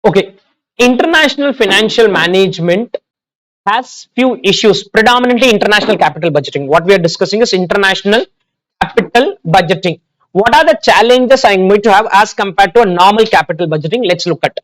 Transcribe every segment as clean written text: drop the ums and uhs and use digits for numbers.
Okay, international financial management has few issues, predominantly international capital budgeting. What we are discussing is international capital budgeting. What are the challenges I am going to have as compared to a normal capital budgeting? Let's look at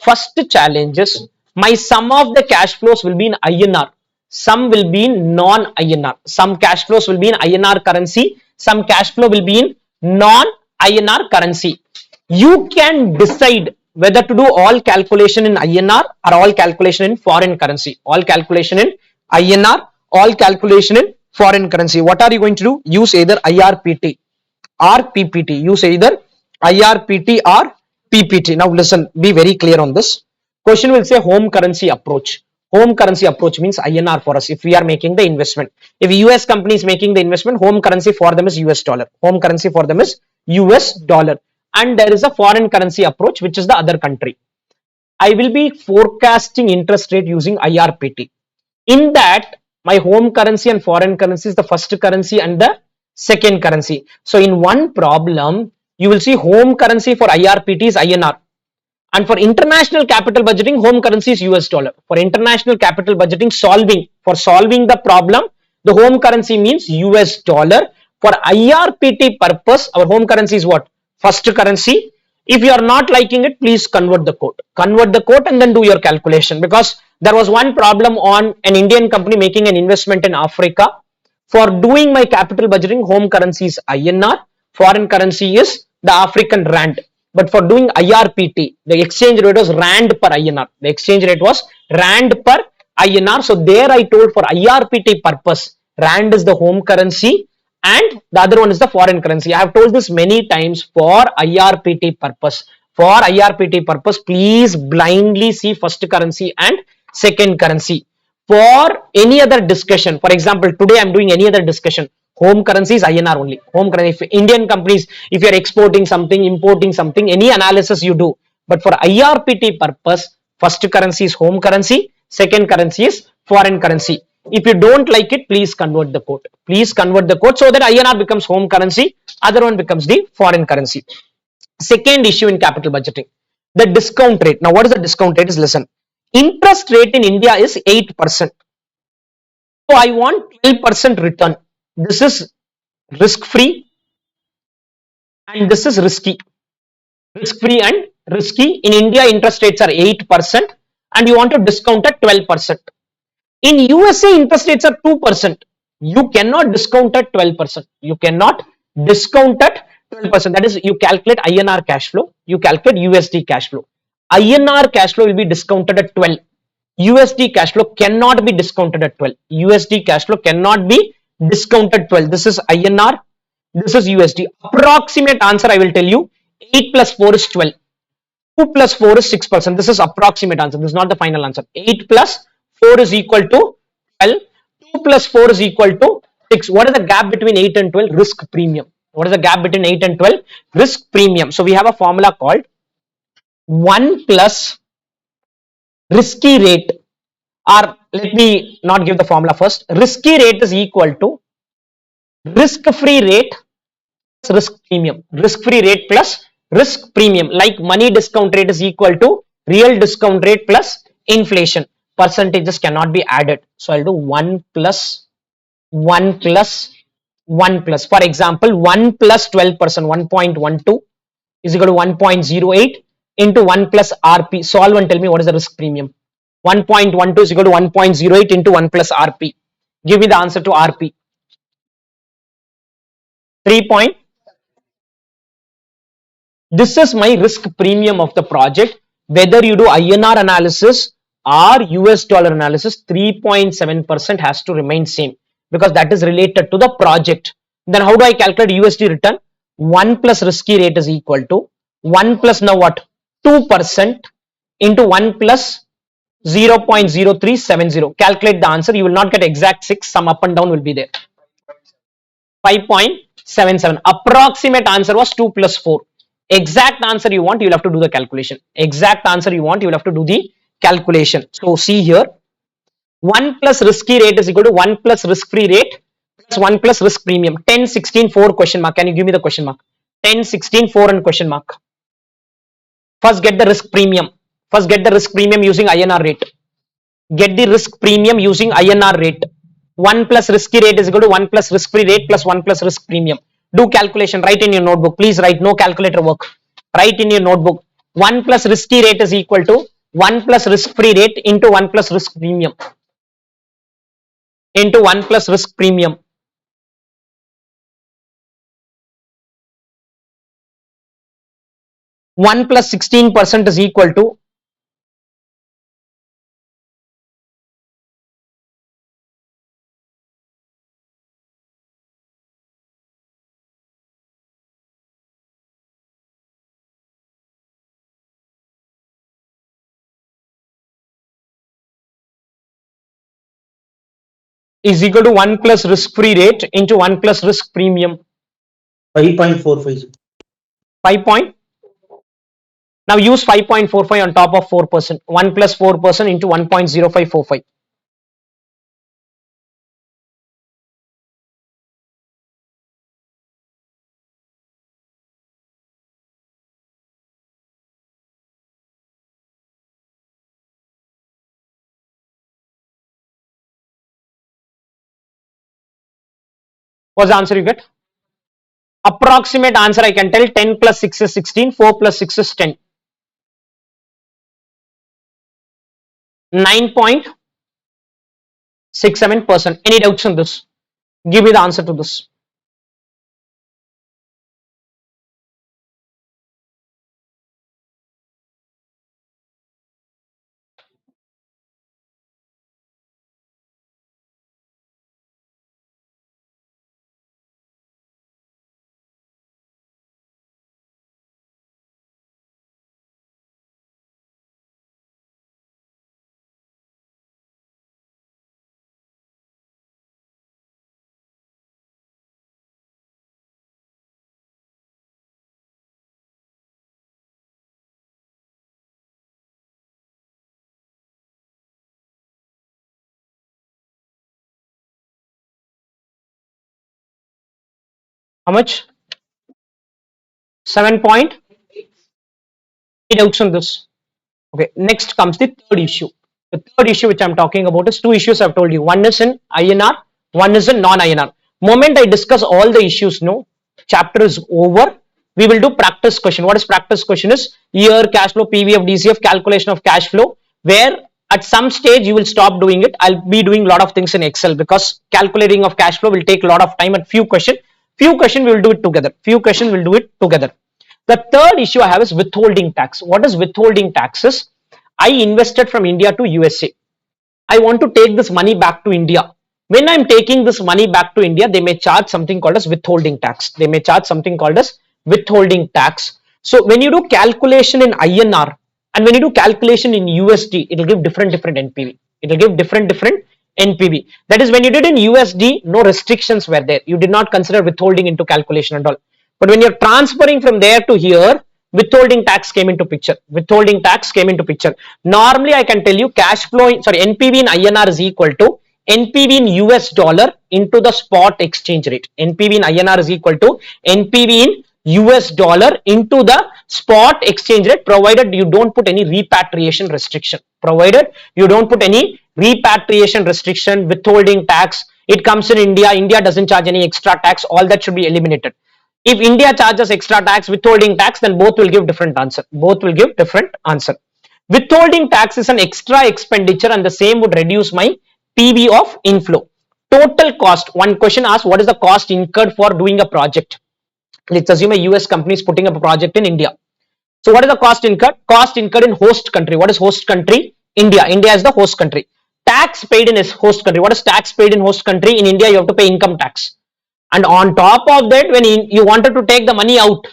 first challenges. My sum of the cash flows will be in INR. Some will be in non-INR. Some cash flows will be in INR currency. Some cash flow will be in non-INR currency. You can decide whether to do all calculation in INR or all calculation in foreign currency. All calculation in INR, all calculation in foreign currency. What are you going to do? Use either IRPT or PPT. Use either IRPT or PPT. Now listen, be very clear on this. Question will say home currency approach. Home currency approach means INR for us if we are making the investment. If US company is making the investment, home currency for them is US dollar. Home currency for them is US dollar. And there is a foreign currency approach, which is the other country. I will be forecasting interest rate using IRPT. In that, my home currency and foreign currency is the first currency and the second currency. So in one problem, you will see home currency for IRPT is INR. And for international capital budgeting, home currency is US dollar. For international capital budgeting, for solving the problem, the home currency means US dollar. For IRPT purpose, our home currency is what? First currency. If you are not liking it, please convert the quote. Convert the quote and then do your calculation, because there was one problem on an Indian company making an investment in Africa. For doing my capital budgeting, home currency is INR, foreign currency is the African rand. But for doing IRPT, the exchange rate was rand per INR. The exchange rate was rand per INR. So there I told for IRPT purpose, rand is the home currency and the other one is the foreign currency. I have told this many times. For IRPT purpose, please blindly see first currency and second currency. For any other discussion, for example, today I am doing any other discussion, home currency is INR only. Home currency, if Indian companies, if you are exporting something, importing something, any analysis you do. But for IRPT purpose, first currency is home currency, second currency is foreign currency. If you don't like it, please convert the quote. Please convert the quote so that INR becomes home currency, other one becomes the foreign currency. Second issue in capital budgeting, the discount rate. Now, what is the discount rate? Is listen. Interest rate in India is 8%. So I want 12% return. This is risk-free and this is risky. Risk-free and risky. In India, interest rates are 8% and you want to discount at 12%. In USA, interest rates are 2%. You cannot discount at 12%. You cannot discount at 12%. That is, you calculate INR cash flow, you calculate USD cash flow. INR cash flow will be discounted at 12. USD cash flow cannot be discounted at 12. USD cash flow cannot be discounted at 12. This is INR, this is USD. Approximate answer I will tell you, 8 plus 4 is 12. 2 plus 4 is 6%. This is approximate answer. This is not the final answer. 8 plus 4 is equal to 12. 2 plus 4 is equal to 6. What is the gap between 8 and 12? Risk premium. What is the gap between 8 and 12? Risk premium. So we have a formula called 1 plus risky rate, or let me not give the formula first. Risky rate is equal to risk-free rate plus risk premium. Risk-free rate plus risk premium. Like money discount rate is equal to real discount rate plus inflation. Percentages cannot be added. So I'll do 1 plus 1 plus 1 plus. For example, 1 plus 12%, 1.12 is equal to 1.08 into 1 plus RP. Solve and tell me what is the risk premium. 1.12 is equal to 1.08 into 1 plus RP. Give me the answer to RP. 3 point. This is my risk premium of the project. Whether you do INR analysis or US dollar analysis, 3.7% has to remain same, because that is related to the project. Then how do I calculate USD return? 1 plus risky rate is equal to 1 plus now what? 2% into 1 plus 0.0370. Calculate the answer. You will not get exact 6. Some up and down will be there. 5.77. Approximate answer was 2 plus 4. Exact answer you want, you will have to do the calculation. Exact answer you want, you will have to do the calculation. So see here, 1 plus risky rate is equal to 1 plus risk-free rate plus 1 plus risk premium. 10, 16, 4 question mark. Can you give me the question mark? 10, 16, 4 and question mark. First get the risk premium. First, get the risk premium using INR rate. Get the risk premium using INR rate. 1 plus risky rate is equal to 1 plus risk free rate plus 1 plus risk premium. Do calculation. Write in your notebook. Please write. No calculator work. Write in your notebook. 1 plus risky rate is equal to 1 plus risk free rate into 1 plus risk premium. Into 1 plus risk premium. 1 plus 16% is equal to is equal to 1 plus risk free rate into 1 plus risk premium. 5.45. 5 point. Now use 5.45 on top of 4%. 1 plus 4% into 1.0545. What's the answer you get? Approximate answer I can tell 10 plus 6 is 16, 4 plus 6 is 10. 9.67%. Any doubts on this? Give me the answer to this. How much? 7 point. Any doubts on this? Okay, next comes the third issue. The third issue which I'm talking about is two issues I've told you. One is in INR, one is in non-INR. Moment I discuss all the issues, no, chapter is over. We will do practice question. What is practice question is year, cash flow, PV of DCF, calculation of cash flow, where at some stage you will stop doing it. I'll be doing a lot of things in Excel because calculating of cash flow will take a lot of time and few questions we will do it together. Few questions we'll do it together. The third issue I have is withholding tax. What is withholding taxes? I invested from India to USA. I want to take this money back to India. When I'm taking this money back to India, they may charge something called as withholding tax. They may charge something called as withholding tax. So when you do calculation in INR and when you do calculation in USD, it will give different NPV. It will give different NPV. That is, when you did in USD, no restrictions were there. You did not consider withholding into calculation and all. But when you're transferring from there to here, withholding tax came into picture. Withholding tax came into picture. Normally, I can tell you cash flow, NPV in INR is equal to NPV in US dollar into the spot exchange rate. NPV in INR is equal to NPV in US dollar into the spot exchange rate, provided you don't put any repatriation restriction. Provided you don't put any repatriation restriction, withholding tax. It comes in India. India doesn't charge any extra tax. All that should be eliminated. If India charges extra tax, withholding tax, then both will give different answer. Both will give different answer. Withholding tax is an extra expenditure and the same would reduce my PV of inflow. Total cost. One question asks, what is the cost incurred for doing a project? Let's assume a US company is putting up a project in India. So what is the cost incurred? Cost incurred in host country. What is host country? India. India is the host country. Tax paid in host country. What is tax paid in host country? In India, you have to pay income tax. And on top of that, when you wanted to take the money out,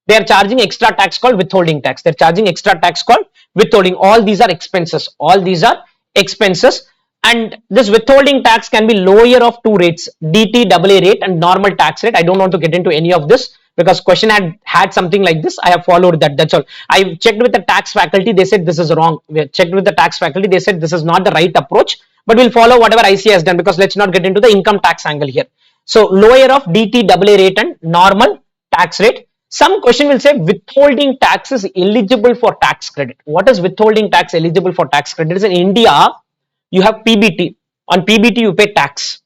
they are charging extra tax called withholding tax. They're charging extra tax called withholding. All these are expenses. All these are expenses. And this withholding tax can be lower of two rates, DTAA rate and normal tax rate. I don't want to get into any of this because question had something like this. I have followed that. That's all. I checked with the tax faculty. They said this is wrong. We checked with the tax faculty. They said this is not the right approach, but we'll follow whatever IC has done because let's not get into the income tax angle here. So lower of DTAA rate and normal tax rate. Some question will say withholding tax is eligible for tax credit. What is withholding tax eligible for tax credit? Is in India, you have PBT. On PBT, you pay tax.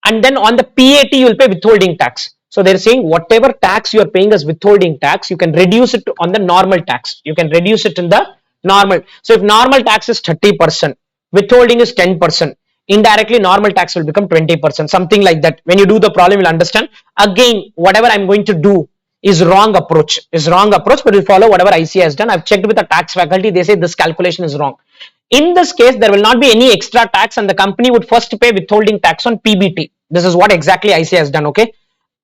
And then on the PAT, you will pay withholding tax. So they're saying whatever tax you are paying as withholding tax, you can reduce it on the normal tax. You can reduce it in the normal. So if normal tax is 30%, withholding is 10%. Indirectly, normal tax will become 20%, something like that. When you do the problem, you'll understand. Again, whatever I'm going to do is wrong approach, but we'll follow whatever ICA has done. I've checked with the tax faculty. They say this calculation is wrong. In this case, there will not be any extra tax and the company would first pay withholding tax on PBT. This is what exactly ICA has done, okay?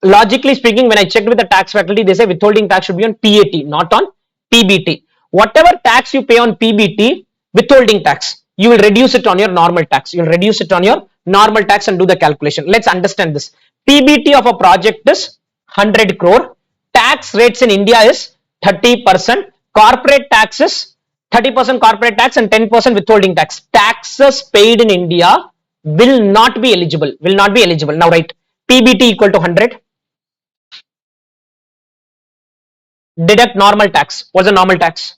Logically speaking, when I checked with the tax faculty, they say withholding tax should be on PAT, not on PBT. Whatever tax you pay on PBT, withholding tax, you will reduce it on your normal tax. You will reduce it on your normal tax and do the calculation. Let's understand this. PBT of a project is 100 crore. Tax rates in India is 30%. Corporate tax is 30% corporate tax and 10% withholding tax. Taxes paid in India will not be eligible. Will not be eligible. Now write PBT equal to 100. Deduct normal tax. What's the normal tax?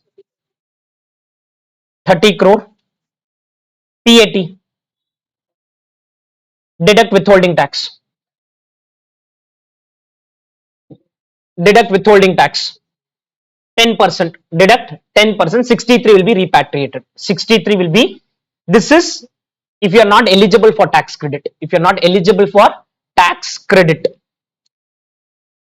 30 crore. PAT. Deduct withholding tax. Deduct withholding tax. 10%. Deduct 10%. 63 will be repatriated. 63 will be. This is if you are not eligible for tax credit. If you are not eligible for tax credit.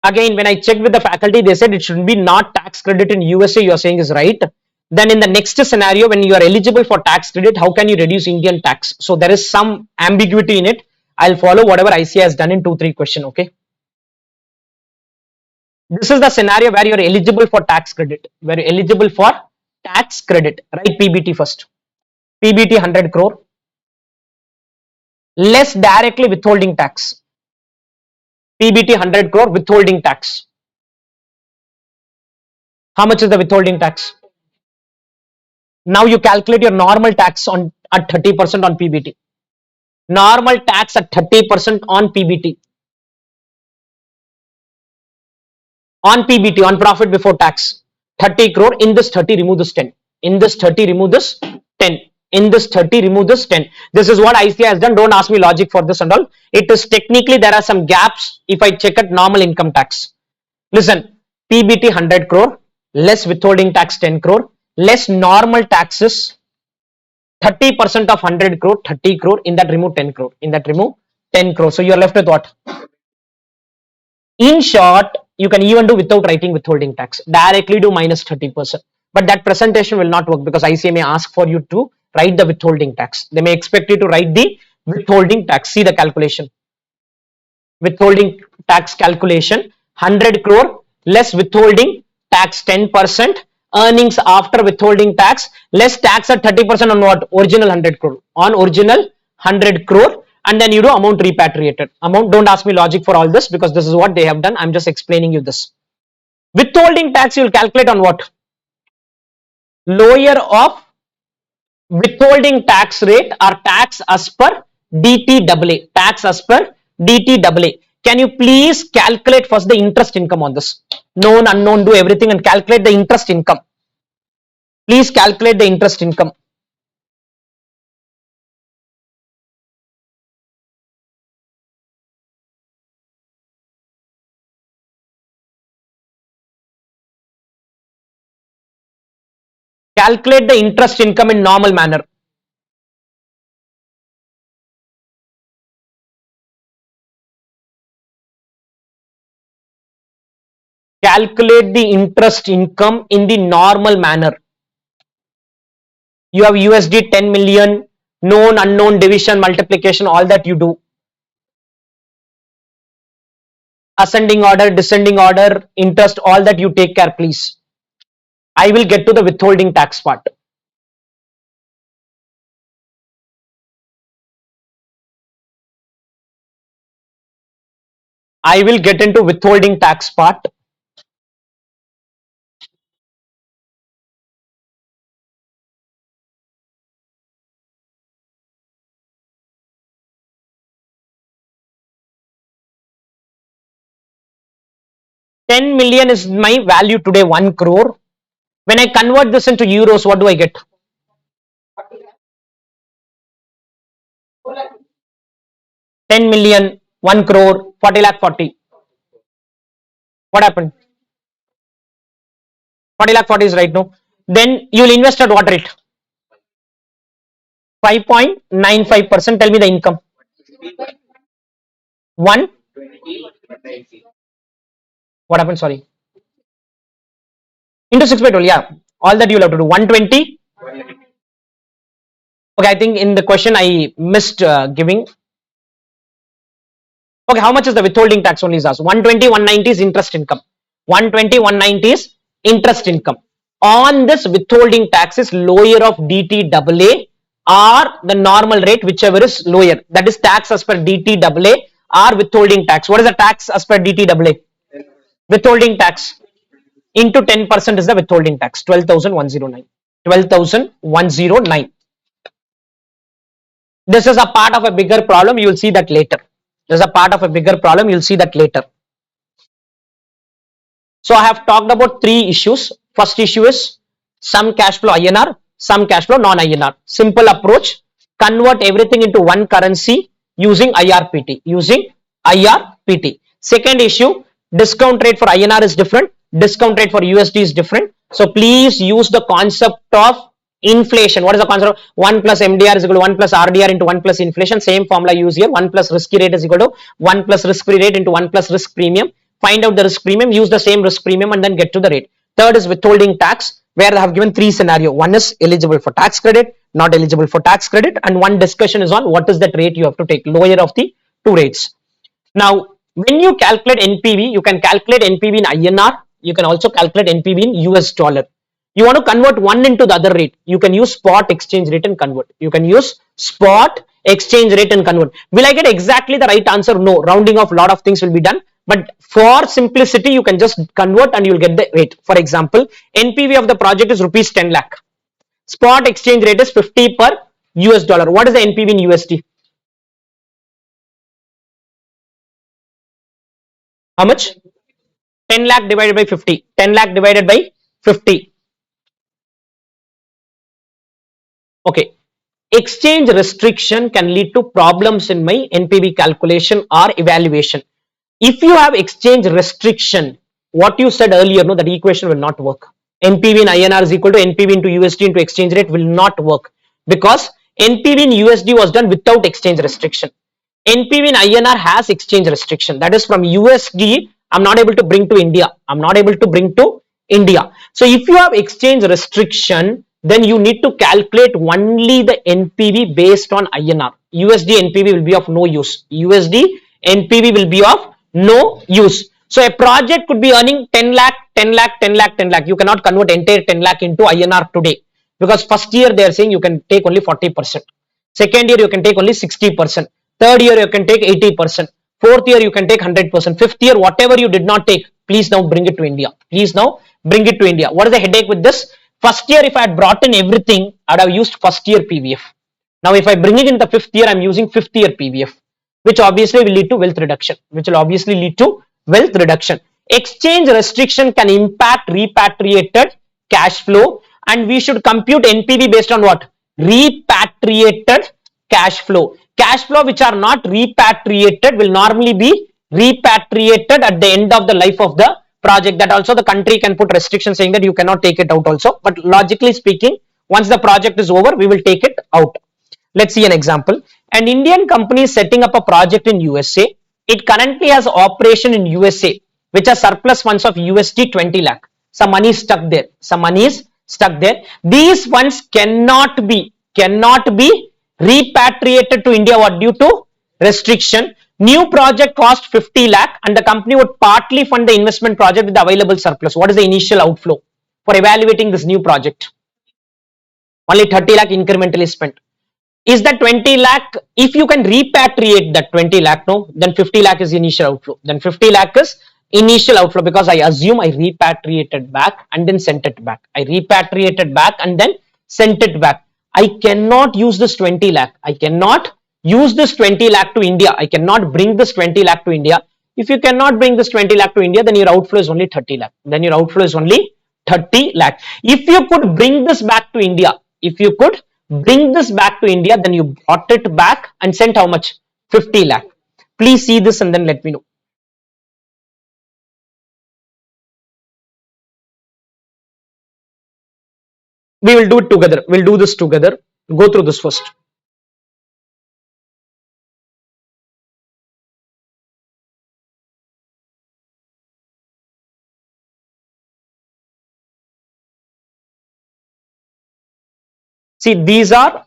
Again, when I checked with the faculty, they said it should be not tax credit in USA. You are saying is right. Then in the next scenario, when you are eligible for tax credit, how can you reduce Indian tax? So there is some ambiguity in it. I'll follow whatever ICA has done in 2-3 question. Okay. This is the scenario where you are eligible for tax credit. Where you are eligible for tax credit. Write PBT first. PBT 100 crore. Less directly withholding tax. PBT 100 crore withholding tax. How much is the withholding tax? Now you calculate your normal tax on at 30% on PBT. Normal tax at 30% on PBT. On PBT, on profit before tax. 30 crore. In this 30, remove this 10. In this 30, remove this 10. In this 30, remove this 10. This is what ICA has done. Don't ask me logic for this and all. It is technically there are some gaps if I check at normal income tax. Listen, PBT 100 crore, less withholding tax 10 crore, less normal taxes 30% of 100 crore, 30 crore. In that remove 10 crore. In that remove 10 crore. So you are left with what? In short, you can even do without writing withholding tax. Directly do minus 30%. But that presentation will not work because ICA may ask for you to write the withholding tax. They may expect you to write the withholding tax. See the calculation. Withholding tax calculation 100 crore less withholding tax 10%, earnings after withholding tax less tax at 30% on what? Original 100 crore. On original 100 crore, and then you do amount repatriated. Amount, don't ask me logic for all this because this is what they have done. I'm just explaining you this. Withholding tax you will calculate on what? Lower of withholding tax rate or tax as per DTAA. Tax as per DTAA. Can you please calculate first the interest income on this? Known, unknown, do everything and calculate the interest income. Please calculate the interest income. Calculate the interest income in normal manner. Calculate the interest income in the normal manner. You have USD 10 million, known, unknown, division, multiplication, all that you do. Ascending order, descending order, interest, all that you take care, please. I will get to the withholding tax part. I will get into withholding tax part. 10 million is my value today, 1 crore. When I convert this into euros, what do I get? 10 million, 1 crore, 40 lakh 40. What happened? 40 lakh 40 is right now. Then you will invest at what rate? 5.95%. Tell me the income. 1. What happened? Sorry. Into 6 by 12. Yeah. All that you will have to do. 120. Okay. I think in the question I missed giving. Okay. How much is the withholding tax only is asked? 120, 190 is interest income. 120, 190 is interest income. On this withholding tax is lower of DTAA or the normal rate, whichever is lower. That is tax as per DTAA or withholding tax. What is the tax as per DTAA? Withholding tax into 10% is the withholding tax. 12,109. 12,109. This is a part of a bigger problem. You will see that later. This is a part of a bigger problem. You will see that later. So I have talked about 3 issues. First issue is some cash flow INR, some cash flow non-INR. Simple approach. Convert everything into one currency using IRPT. Using IRPT. Second issue, discount rate for INR is different. Discount rate for USD is different. So please use the concept of inflation. What is the concept of 1 plus MDR is equal to 1 plus RDR into 1 plus inflation? Same formula use here. 1 plus risky rate is equal to 1 plus risk-free rate into 1 plus risk premium. Find out the risk premium, use the same risk premium and then get to the rate. Third is withholding tax, where I have given 3 scenarios. One is eligible for tax credit, not eligible for tax credit, and one discussion is on what is that rate you have to take, lower of the 2 rates. Now, when you calculate NPV, you can calculate NPV in INR, you can also calculate NPV in US dollar. You want to convert one into the other rate, you can use spot exchange rate and convert. You can use spot exchange rate and convert. Will I get exactly the right answer? No, rounding off, a lot of things will be done. But for simplicity, you can just convert and you will get the rate. For example, NPV of the project is rupees 10 lakh. Spot exchange rate is 50 per US dollar. What is the NPV in USD? How much? 10 lakh divided by 50. 10 lakh divided by 50. Okay. Exchange restriction can lead to problems in my NPV calculation or evaluation. If you have exchange restriction, what you said earlier, no, that equation will not work. NPV in INR is equal to NPV into USD into exchange rate will not work because NPV in USD was done without exchange restriction. NPV in INR has exchange restriction. That is from USD, I'm not able to bring to India. I'm not able to bring to India. So if you have exchange restriction, then you need to calculate only the NPV based on INR. USD NPV will be of no use. USD NPV will be of no use. So a project could be earning 10 lakh, 10 lakh, 10 lakh, 10 lakh. You cannot convert entire 10 lakh into INR today because first year they are saying you can take only 40%. Second year you can take only 60%. Third year you can take 80%. Fourth year you can take 100%. Fifth year, whatever you did not take, please now bring it to India. Please now bring it to India. What is the headache with this? First year, if I had brought in everything, I would have used first year PVF. Now, if I bring it in the fifth year, I'm using fifth year PVF, which obviously will lead to wealth reduction. Exchange restriction can impact repatriated cash flow, and we should compute NPV based on what? Repatriated cash flow. Cash flow which are not repatriated will normally be repatriated at the end of the life of the project. That also the country can put restrictions saying that you cannot take it out also. But logically speaking, once the project is over, we will take it out. Let's see an example. An Indian company is setting up a project in USA. It currently has operation in USA, which has surplus funds of USD 20 lakh. Some money is stuck there. These funds cannot be repatriated to India. What? Due to restriction. New project cost 50 lakh and the company would partly fund the investment project with the available surplus. What is the initial outflow for evaluating this new project? Only 30 lakh incrementally spent. Is that 20 lakh? If you can repatriate that 20 lakh, no, then 50 lakh is initial outflow. Then 50 lakh is initial outflow because I assume I repatriated back and then sent it back. I cannot use this 20 lakh. I cannot use this 20 lakh to India. I cannot bring this 20 lakh to India. If you cannot bring this 20 lakh to India, then your outflow is only 30 lakh. Then your outflow is only 30 lakh. If you could bring this back to India, if you could bring this back to India, then you brought it back and sent how much? 50 lakh. Please see this and then let me know. We will do it together. We'll do this together. Go through this first. See, these are,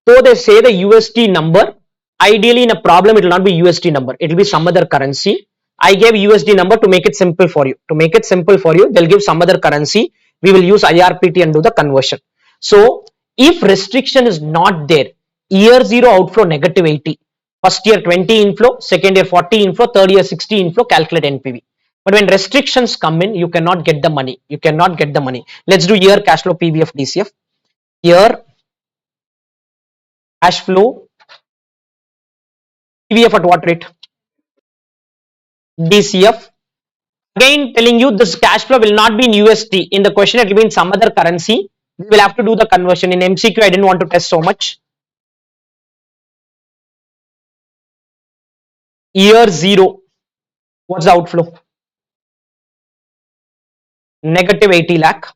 so they say the USD number. Ideally, in a problem, it will not be USD number. It will be some other currency. I gave USD number to make it simple for you. To make it simple for you, they'll give some other currency. We will use IRPT and do the conversion. So, if restriction is not there, year 0 outflow negative 80, first year 20 inflow, second year 40 inflow, third year 60 inflow, calculate NPV. But when restrictions come in, you cannot get the money. You cannot get the money. Let's do year cash flow PVF DCF. Year cash flow PVF at what rate? DCF. Again telling you this cash flow will not be in USD. In the question it will be in some other currency. We will have to do the conversion. In MCQ I didn't want to test so much. Year 0. What's the outflow? Negative 80 lakh.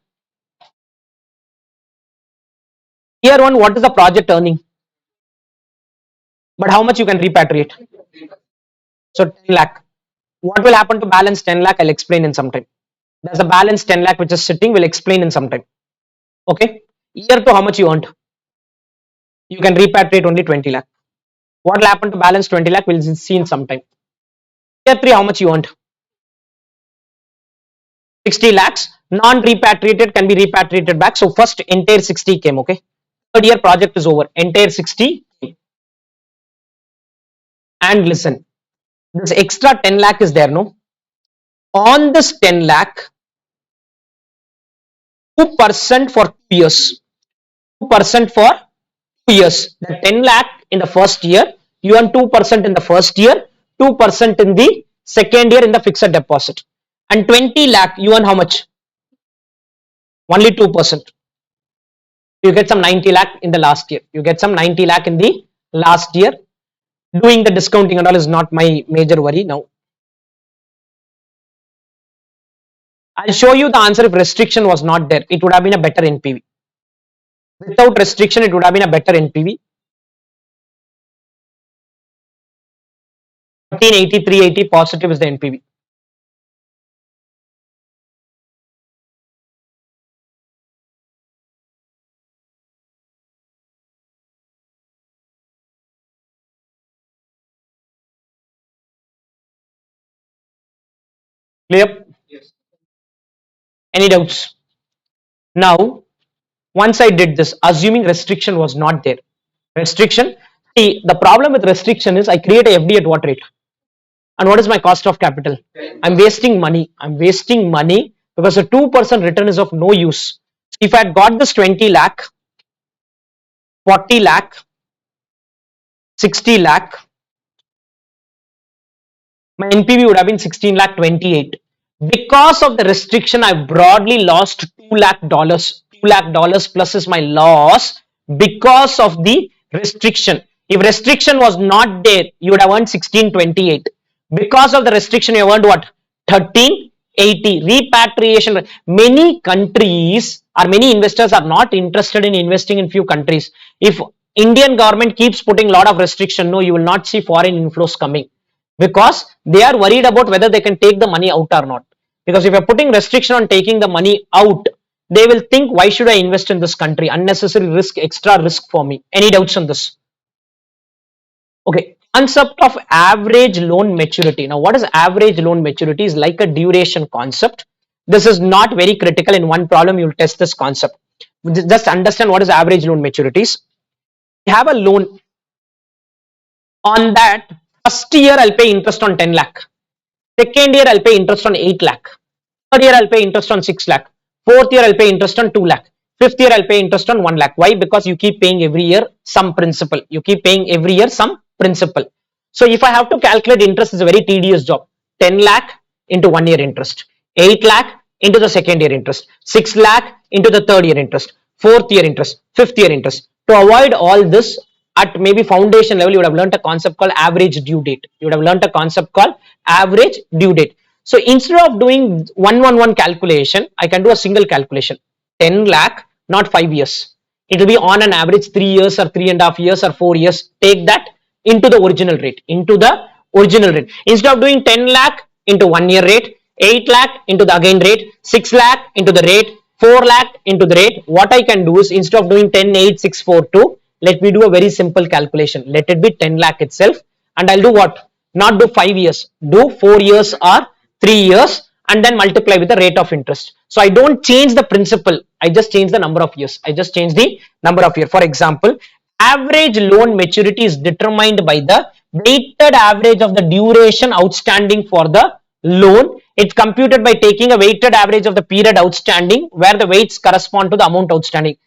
Year 1, what is the project earning? But how much you can repatriate? So 10 lakh. What will happen to balance 10 lakh? I'll explain in some time. There's a balance 10 lakh which is sitting. We'll explain in some time. Okay. Year 2, how much you earned? You can repatriate only 20 lakh. What will happen to balance 20 lakh? We'll see in some time. Year 3, how much you earned? 60 lakhs. Non-repatriated can be repatriated back. So first entire 60 came. Okay. Third year project is over. Entire 60 came. And listen, this extra 10 lakh is there, no? On this 10 lakh, 2% for 2 years. 2% for 2 years. The 10 lakh in the first year, you earn 2% in the first year, 2% in the second year in the fixed deposit. And 20 lakh, you earn how much? Only 2%. You get some 90 lakh in the last year. You get some 90 lakh in the last year. Doing the discounting and all is not my major worry now. I'll show you the answer. If restriction was not there, it would have been a better NPV. Without restriction, it would have been a better NPV. 1380, 380 positive is the NPV. Clear? Yes. Any doubts? Now, once I did this, assuming restriction was not there. Restriction, see, the problem with restriction is I create a FD at what rate? And what is my cost of capital? I'm wasting money. I'm wasting money because the 2% return is of no use. If I had got this 20 lakh, 40 lakh, 60 lakh, my NPV would have been 16 lakh 28. Because of the restriction, I broadly lost $2 lakh. $2 lakh plus is my loss because of the restriction. If restriction was not there, you would have earned 1628. Because of the restriction, you have earned what? 1380. Repatriation. Many countries or many investors are not interested in investing in few countries. If Indian government keeps putting a lot of restriction, no, you will not see foreign inflows coming because they are worried about whether they can take the money out or not. Because if you're putting restriction on taking the money out, they will think, why should I invest in this country? Unnecessary risk, extra risk for me. Any doubts on this? Okay. Concept of average loan maturity. Now, what is average loan maturity? Is like a duration concept. This is not very critical. In one problem, you will test this concept. Just understand what is average loan maturities. You have a loan. On that, first year I'll pay interest on 10 lakh. Second year I'll pay interest on 8 lakh. Third year I'll pay interest on 6 lakh. Fourth year I'll pay interest on 2 lakh. Fifth year I'll pay interest on 1 lakh. Why? Because you keep paying every year some principal. You keep paying every year some principal. So if I have to calculate interest, is a very tedious job. 10 lakh into 1 year interest, 8 lakh into the second year interest, 6 lakh into the third year interest, fourth year interest, fifth year interest. To avoid all this, at maybe foundation level, you would have learned a concept called average due date. You would have learned a concept called average due date. So instead of doing 111 calculation, I can do a single calculation. 10 lakh, not 5 years. It will be on an average 3 years or 3.5 years or 4 years. Take that into the original rate, instead of doing 10 lakh into 1 year rate, 8 lakh into the again rate, 6 lakh into the rate, 4 lakh into the rate. What I can do is, instead of doing 10, 8, 6, 4, 2, let me do a very simple calculation. Let it be 10 lakh itself, and I'll do what? Not do 5 years, do 4 years or 3 years, and then multiply with the rate of interest. So I don't change the principal, I just change the number of years. For example, average loan maturity is determined by the weighted average of the duration outstanding for the loan. It's computed by taking a weighted average of the period outstanding, where the weights correspond to the amount outstanding.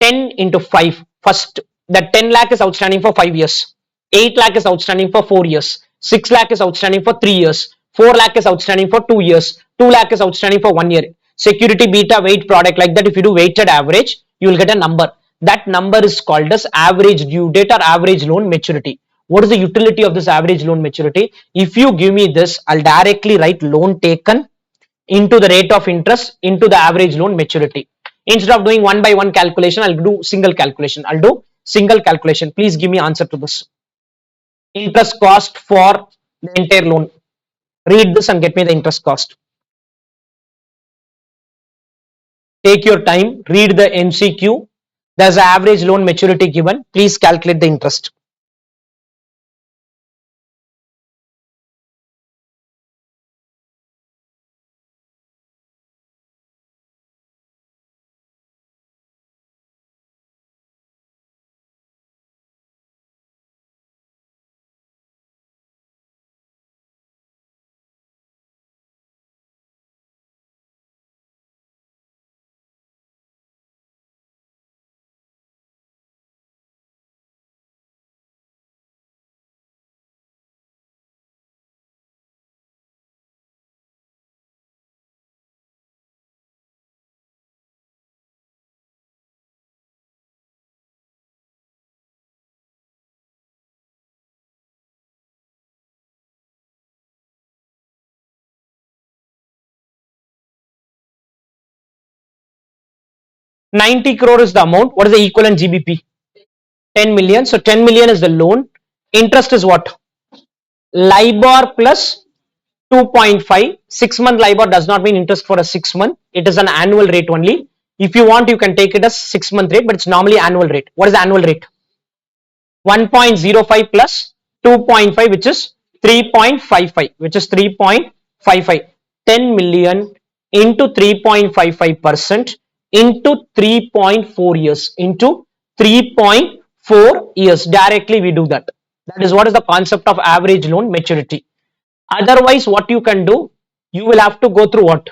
10 into 5. First, that 10 lakh is outstanding for 5 years. 8 lakh is outstanding for 4 years. 6 lakh is outstanding for 3 years. 4 lakh is outstanding for 2 years. 2 lakh is outstanding for 1 year. Security beta weight product, like that, if you do weighted average, you will get a number. That number is called as average due date or average loan maturity. What is the utility of this average loan maturity? If you give me this, I'll directly write loan taken into the rate of interest into the average loan maturity. Instead of doing one by one calculation, I'll do single calculation. Please give me answer to this. Interest cost for the entire loan. Read this and get me the interest cost. Take your time, read the MCQ. There's an average loan maturity given. Please calculate the interest. ₹90 crore is the amount. What is the equivalent GBP? 10 million. So 10 million is the loan. Interest is what? LIBOR plus 2.5. 6-month LIBOR does not mean interest for a 6 month. It is an annual rate only. If you want, you can take it as 6-month rate, but it's normally annual rate. What is the annual rate? 1.05 plus 2.5, which is 3.55. 10 million into 3.55% into 3.4 years into 3.4 years. Directly we do that. That is what is the concept of average loan maturity. Otherwise, what you can do, you will have to go through what?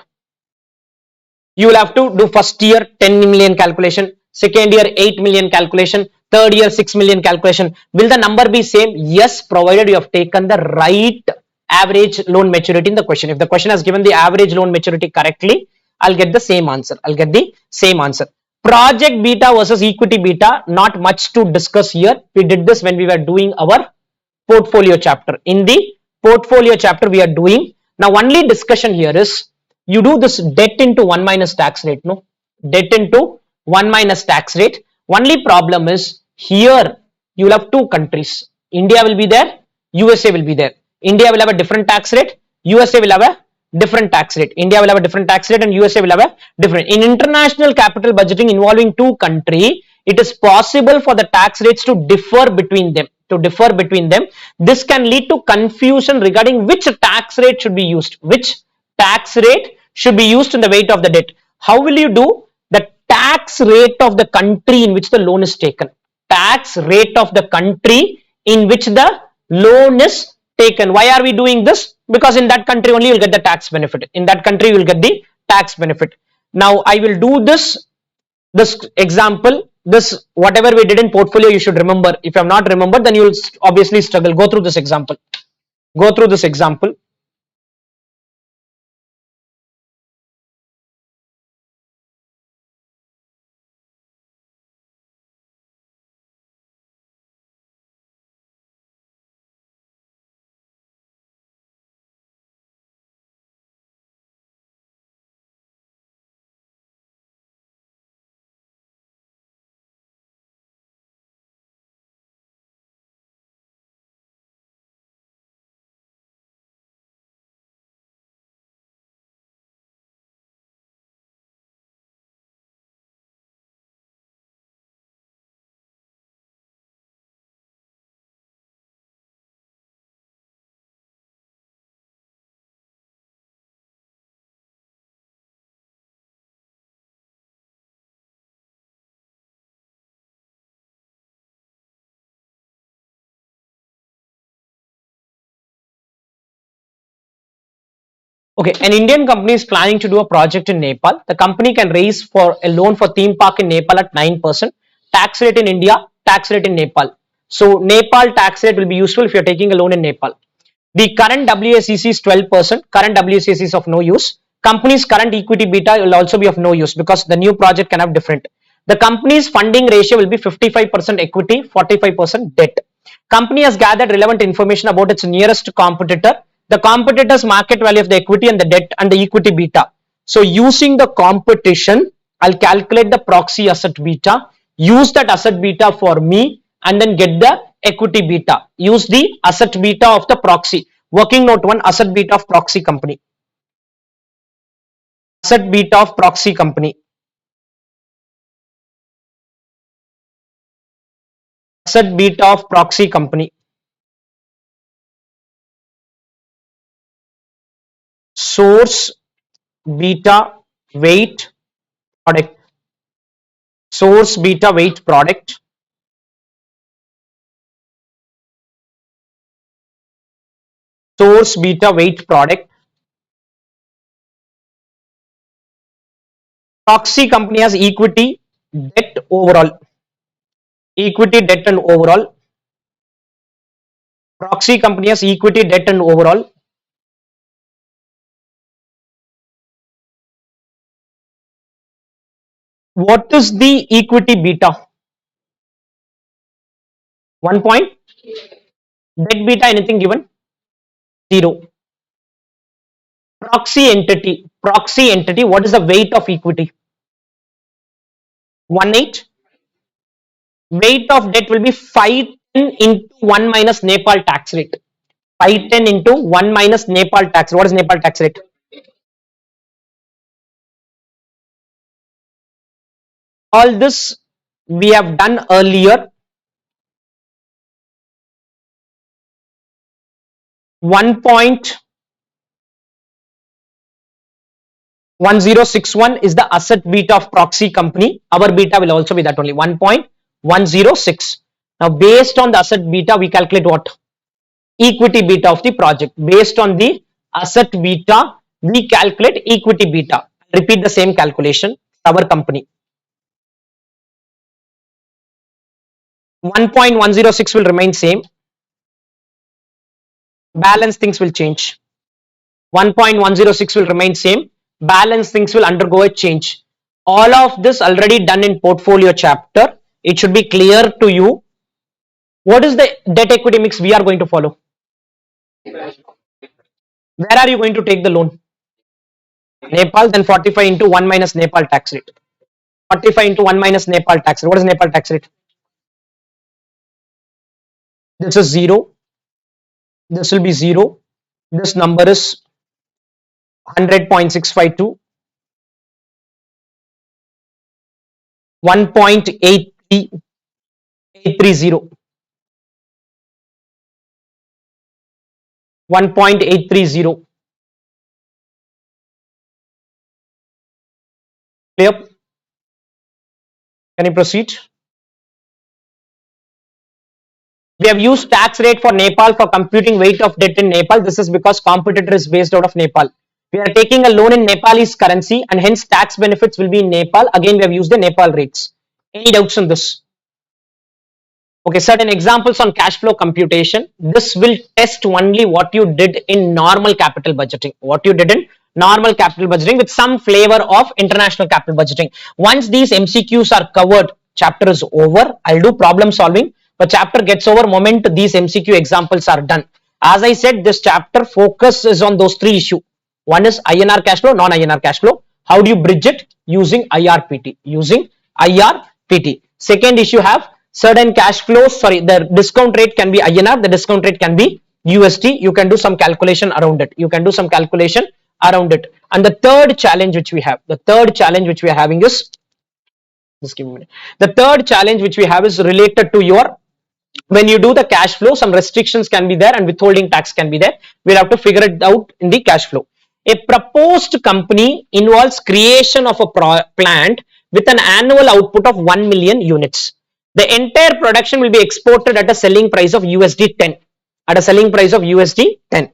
You will have to do first year 10 million calculation, second year 8 million calculation, third year 6 million calculation. Will the number be same? Yes, provided you have taken the right average loan maturity in the question. If the question has given the average loan maturity correctly, I'll get the same answer. Project beta versus equity beta, not much to discuss here. We did this when we were doing our portfolio chapter. In the portfolio chapter we are doing. Now only discussion here is, you do this debt into 1 minus tax rate. No, debt into 1 minus tax rate. Only problem is, here you will have two countries. India will be there, USA will be there. India will have a different tax rate, USA will have a different tax rate. India will have a different tax rate and USA will have a different. In international capital budgeting involving two countries, it is possible for the tax rates to differ between them. This can lead to confusion regarding which tax rate should be used. Which tax rate should be used in the weight of the debt. How will you do? The tax rate of the country in which the loan is taken. Tax rate of the country in which the loan is taken. Why are we doing this? Because in that country only you will get the tax benefit. Now I will do this example this whatever we did in portfolio you should remember. If you have not remembered, then you will obviously struggle. Go through this example. Go through this example. Okay, an Indian company is planning to do a project in Nepal. The company can raise for a loan for theme park in Nepal at 9%. Tax rate in India, tax rate in Nepal. So Nepal tax rate will be useful if you're taking a loan in Nepal. The current WACC is 12%. Current WACC is of no use. Company's current equity beta will also be of no use because the new project can have different. The company's funding ratio will be 55% equity, 45% debt. Company has gathered relevant information about its nearest competitor, the competitor's market value of the equity and the debt and the equity beta. So using the competition, I'll calculate the proxy asset beta, use that asset beta for me and then get the equity beta. Use the asset beta of the proxy. Working note 1, asset beta of proxy company. Asset beta of proxy company. Asset beta of proxy company. Source beta weight product. Source beta weight product. Source beta weight product. Proxy company has equity, debt overall. Equity, debt and overall. Proxy company has equity, debt and overall. What is the equity beta? 1 point. Debt beta anything given? 0. Proxy entity. Proxy entity. What is the weight of equity? 1/8. Weight of debt will be 510 into 1 minus Nepal tax rate. 510 into 1 minus Nepal tax. What is Nepal tax rate? All this we have done earlier. 1.1061 is the asset beta of proxy company. Our beta will also be that only 1.106. Now based on the asset beta we calculate what? Equity beta of the project. Based on the asset beta we calculate equity beta. Repeat the same calculation. Our company 1.106 will remain same. Balance things will change. 1.106 will remain same. Balance things will undergo a change. All of this already done in portfolio chapter. It should be clear to you. What is the debt equity mix we are going to follow? Where are you going to take the loan? Nepal, then 45 into 1 minus Nepal tax rate. 45 into 1 minus Nepal tax rate. What is Nepal tax rate? This is 0. This will be 0. This number is 100.652. 1.830. 1.830. Clear? Can you proceed? We have used tax rate for Nepal for computing weight of debt in Nepal. This is because competitor is based out of Nepal. We are taking a loan in Nepalese currency and hence tax benefits will be in Nepal. Again, we have used the Nepal rates. Any doubts on this? Okay, certain examples on cash flow computation. This will test only what you did in normal capital budgeting. What you did in normal capital budgeting with some flavor of international capital budgeting. Once these MCQs are covered, chapter is over. I'll do problem solving. But chapter gets over moment these MCQ examples are done. As I said, this chapter focuses on those three issues. One is INR cash flow, non-INR cash flow. How do you bridge it? Using IRPT. Using IRPT. Second issue have certain cash flows. Sorry, the discount rate can be INR. The discount rate can be USD. You can do some calculation around it. You can do some calculation around it. And the third challenge which we have, are having is, just give me a minute. The third challenge which we have is related to your, when you do the cash flow, some restrictions can be there and withholding tax can be there. We'll have to figure it out in the cash flow. A proposed company involves creation of a plant with an annual output of 1 million units. The entire production will be exported at a selling price of USD 10. At a selling price of USD 10.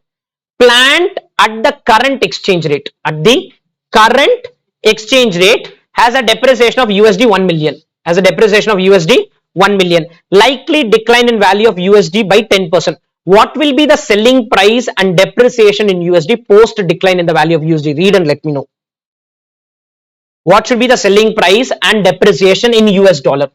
Plant at the current exchange rate. At the current exchange rate has a depreciation of USD 1 million. Has a depreciation of USD 1 million. Likely decline in value of USD by 10%. What will be the selling price and depreciation in USD post decline in the value of USD? Read and let me know. What should be the selling price and depreciation in US dollar?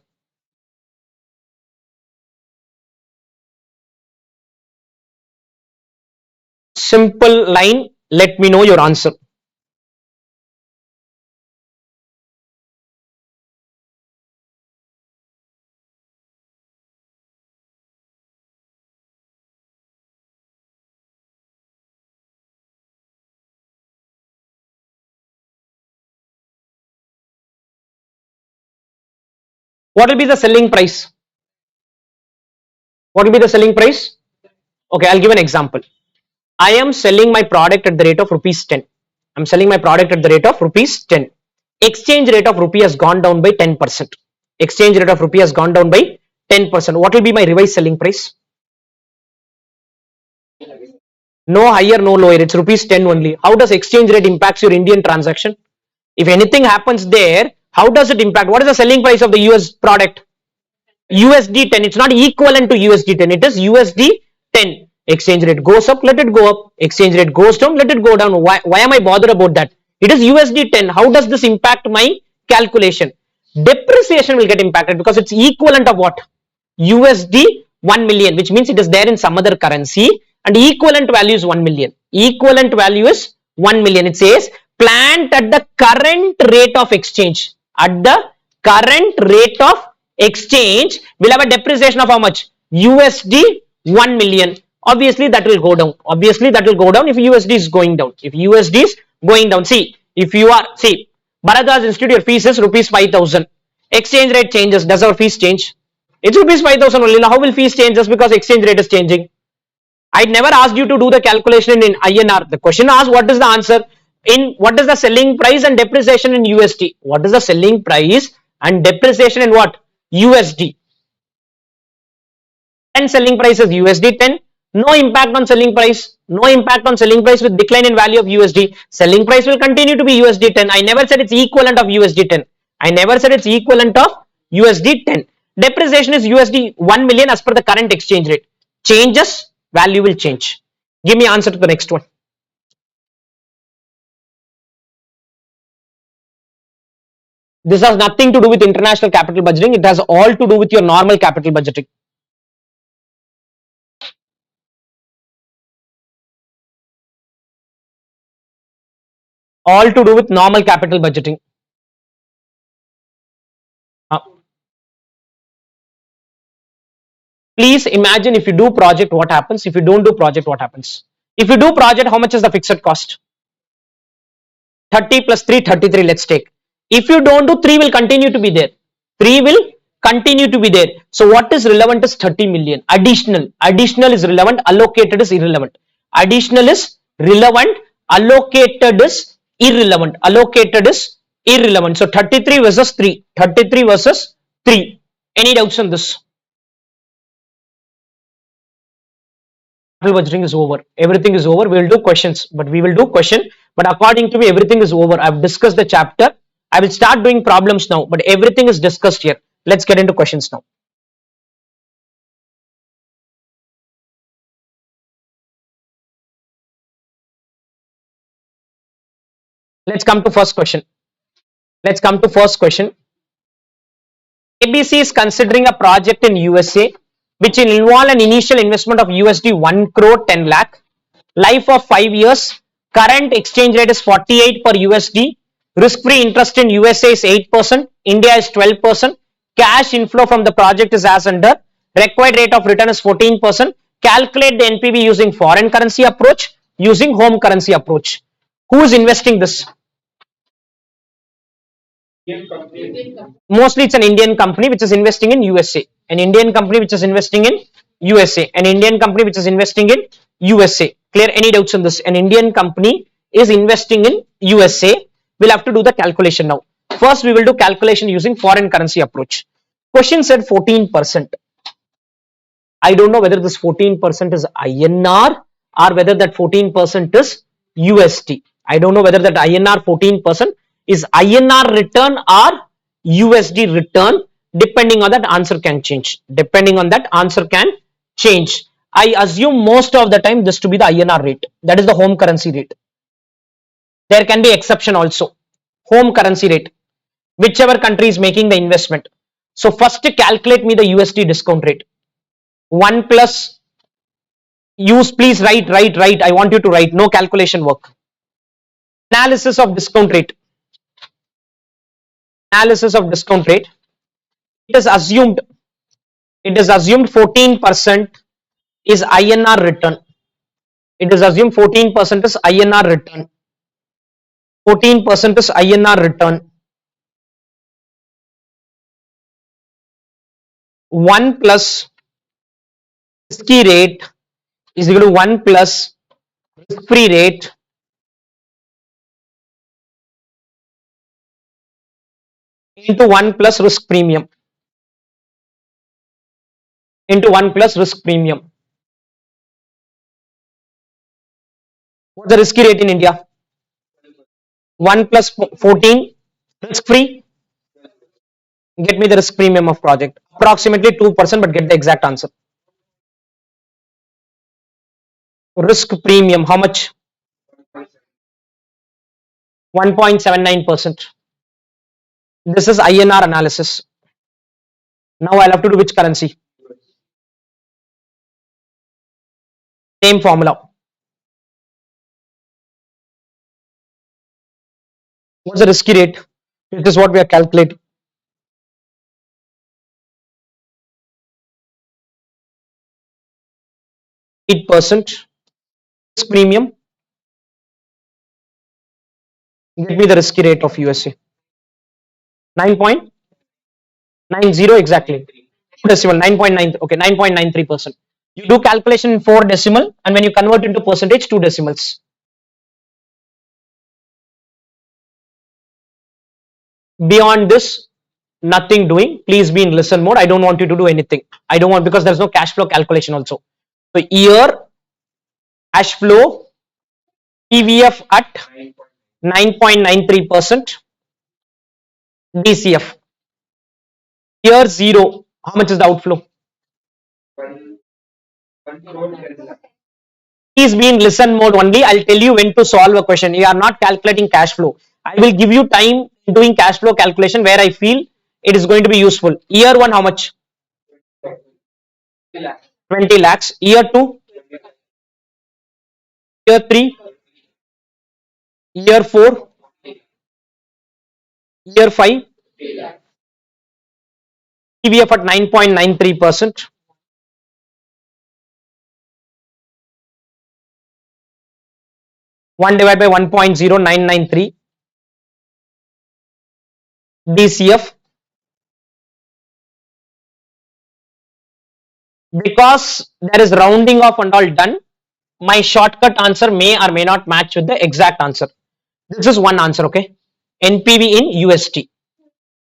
Simple line. Let me know your answer. What will be the selling price? What will be the selling price? Okay, I'll give an example. I am selling my product at the rate of rupees 10. I'm selling my product at the rate of rupees 10. Exchange rate of rupee has gone down by 10%. Exchange rate of rupee has gone down by 10%. What will be my revised selling price? No higher, no lower. It's rupees 10 only. How does exchange rate impacts your Indian transaction? If anything happens there, how does it impact? What is the selling price of the US product? USD 10. It's not equivalent to USD 10. It is USD 10. Exchange rate goes up, let it go up. Exchange rate goes down, let it go down. Why am I bothered about that? It is USD 10. How does this impact my calculation? Depreciation will get impacted because it's equivalent of what? USD 1 million, which means it is there in some other currency and equivalent value is 1 million. Equivalent value is 1 million. It says plant at the current rate of exchange. At the current rate of exchange will have a depreciation of how much? USD 1 million. Obviously that will go down. Obviously that will go down if USD is going down. If USD is going down. See, if you are, see, Bharadwaj Institute, your fees is rupees 5,000. Exchange rate changes. Does our fees change? It's rupees 5,000 only. Now how will fees change just because exchange rate is changing? I never asked you to do the calculation in INR. The question asked what is the answer? In what is the selling price and depreciation in USD? What is the selling price and depreciation in what? USD. And selling price is USD 10. No impact on selling price. No impact on selling price with decline in value of USD. Selling price will continue to be USD 10. I never said it's equivalent of USD 10. I never said it's equivalent of USD 10. Depreciation is USD 1 million as per the current exchange rate. Changes, value will change. Give me answer to the next one. This has nothing to do with international capital budgeting. It has all to do with your normal capital budgeting. All to do with normal capital budgeting. Please imagine if you do project, what happens? If you don't do project, what happens? If you do project, how much is the fixed cost? 30 plus 3, 33, let's take. If you don't do, 3 will continue to be there. 3 will continue to be there. So what is relevant is 30 million. Additional. Additional is relevant. Allocated is irrelevant. Additional is relevant. Allocated is irrelevant. Allocated is irrelevant. So 33 versus 3. 33 versus 3. Any doubts on this? Budgeting is over. Everything is over. We will do questions, but we will do question. But according to me, everything is over. I've discussed the chapter. I will start doing problems now, but everything is discussed here. Let's get into questions now. Let's come to first question. Let's come to first question. ABC is considering a project in USA which will involve an initial investment of USD 1 crore 10 lakh, life of 5 years, current exchange rate is 48 per USD, risk free interest in USA is 8%, India is 12%, cash inflow from the project is as under, required rate of return is 14%, calculate the NPV using foreign currency approach, using home currency approach. Who is investing this? Mostly it's an Indian company which is investing in USA. An Indian company which is investing in USA. An Indian company which is investing in USA. Clear? Any doubts on this? An Indian company is investing in USA. We'll have to do the calculation now. First, we will do calculation using foreign currency approach. Question said 14%. I don't know whether this 14% is INR or whether that 14% is USD. I don't know whether that INR 14% is INR return or USD return. Depending on that, answer can change. Depending on that, answer can change. I assume most of the time this to be the INR rate. That is the home currency rate. There can be exception also. Home currency rate. Whichever country is making the investment. So first calculate me the USD discount rate. 1 plus, use, please write. I want you to write, no calculation work. Analysis of discount rate. Analysis of discount rate. It is assumed 14% is INR return. It is assumed 14% is INR return. 14% is INR return. 1 plus risky rate is equal to 1 plus risk free rate into 1 plus risk premium. Into 1 plus risk premium. What's the risky rate in India? 1 plus 14, risk free. Get me the risk premium of project. Approximately 2%, but get the exact answer. Risk premium, how much? 1.79%. This is INR analysis. Now I'll have to do which currency? Same formula. What's the risky rate? It is what we are calculating. 8% risk premium. Get me the risky rate of USA. 9.90 exactly. Decimal 9.9. Okay, 9.93%. You do calculation in 4 decimal, and when you convert into percentage, 2 decimals. Beyond this, nothing doing. Please be in listen mode. I don't want you to do anything. I don't want, because there's no cash flow calculation also. So year cash flow PVF at 9.93%. DCF. Year 0. How much is the outflow? Please be in listen mode only. I'll tell you when to solve a question. You are not calculating cash flow. I will give you time doing cash flow calculation where I feel it is going to be useful. Year 1, how much? 20 lakhs. Year 2? Year 3? Year 4? Year 5? PVF at 9.93%. One divided by 1.0993. DCF. Because there is rounding off and all done, my shortcut answer may or may not match with the exact answer. This is one answer, okay? NPV in USD.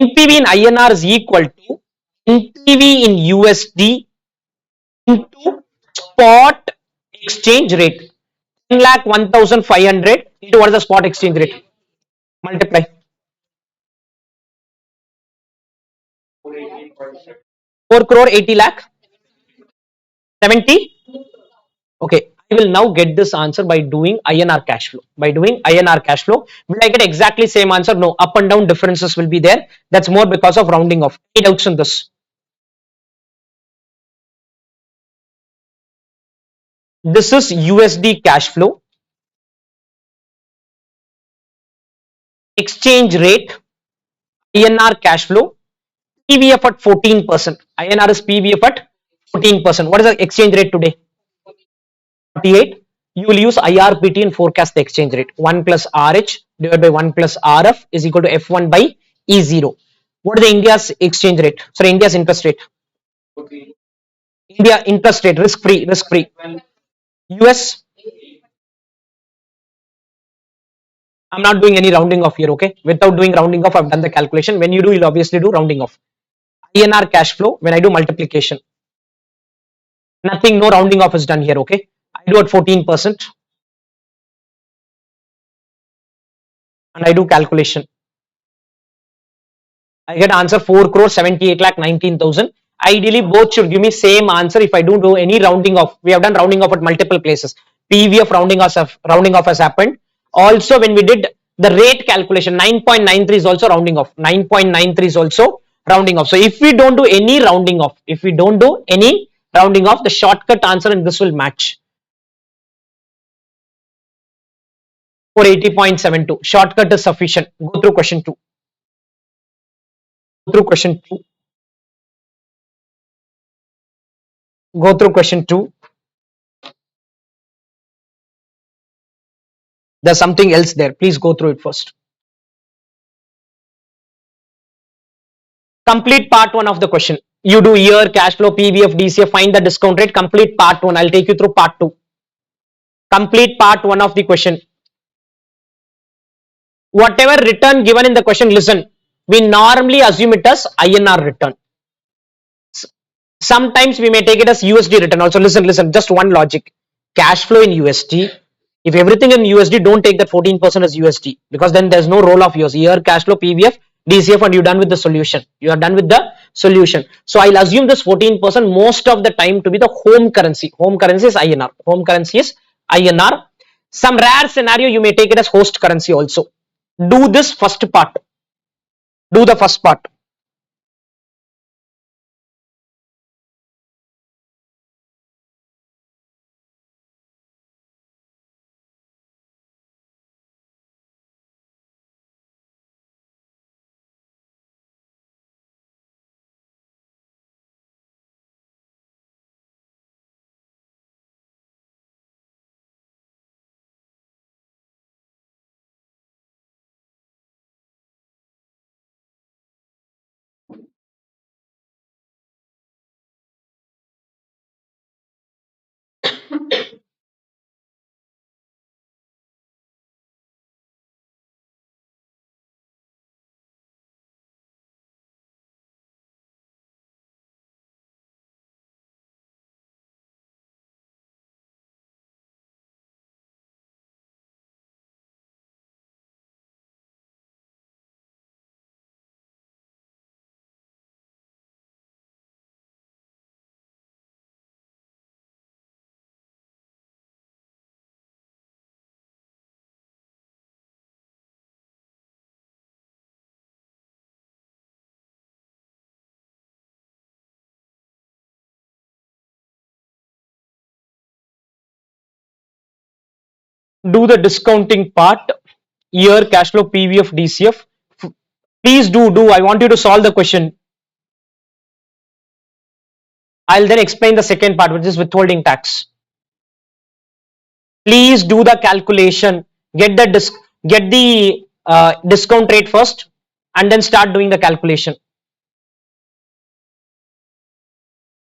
NPV in INR is equal to NPV in USD into spot exchange rate. 10,01,500 into what is the spot exchange rate? Multiply. 4 crore 80 lakh 70. Okay, I will now get this answer by doing INR cash flow. By doing INR cash flow, will I get exactly same answer? No, up and down differences will be there. That's more because of rounding off. Any doubts in this? This is USD cash flow, exchange rate, INR cash flow, PVF at 14%. INR is PVF at 14%. What is the exchange rate today? 48. You will use IRPT and forecast the exchange rate. 1 plus RH divided by 1 plus RF is equal to F1 by E0. What is the India's exchange rate? Sorry, India's interest rate. India interest rate, risk free, risk free. US, I'm not doing any rounding off here, okay? Without doing rounding off, I've done the calculation. When you do, you'll obviously do rounding off. INR cash flow, when I do multiplication, nothing, no rounding off is done here, okay? I do at 14% and I do calculation. I get answer 4 crore 78 lakh 19,000. Ideally, both should give me same answer if I don't do any rounding off. We have done rounding off at multiple places. PVF rounding off has happened. Also, when we did the rate calculation, 9.93 is also rounding off. 9.93 is also rounding off. So if we don't do any rounding off, the shortcut answer in this will match. For 80.72. Shortcut is sufficient. Go through question 2. Go through question 2. Go through question 2. There's something else there. Please go through it first. Complete part 1 of the question. You do year, cash flow, PVF, DCF, find the discount rate. Complete part 1. I'll take you through part 2. Complete part 1 of the question. Whatever return given in the question, listen. We normally assume it as INR return. Sometimes we may take it as USD return. Also, listen. Just one logic. Cash flow in USD. If everything in USD, don't take that 14% as USD because then there's no roll of yours. Year, cash flow, PVF, DCF, and you're done with the solution. You are done with the solution. So I'll assume this 14% most of the time to be the home currency. Home currency is INR. Home currency is INR. Some rare scenario you may take it as host currency also. Do this first part. Do the first part. Do the discounting part. Year, cash flow, PVF, DCF. Please do. I want you to solve the question. I'll then explain the second part, which is withholding tax. Please do the calculation. Get the discount rate first, and then start doing the calculation.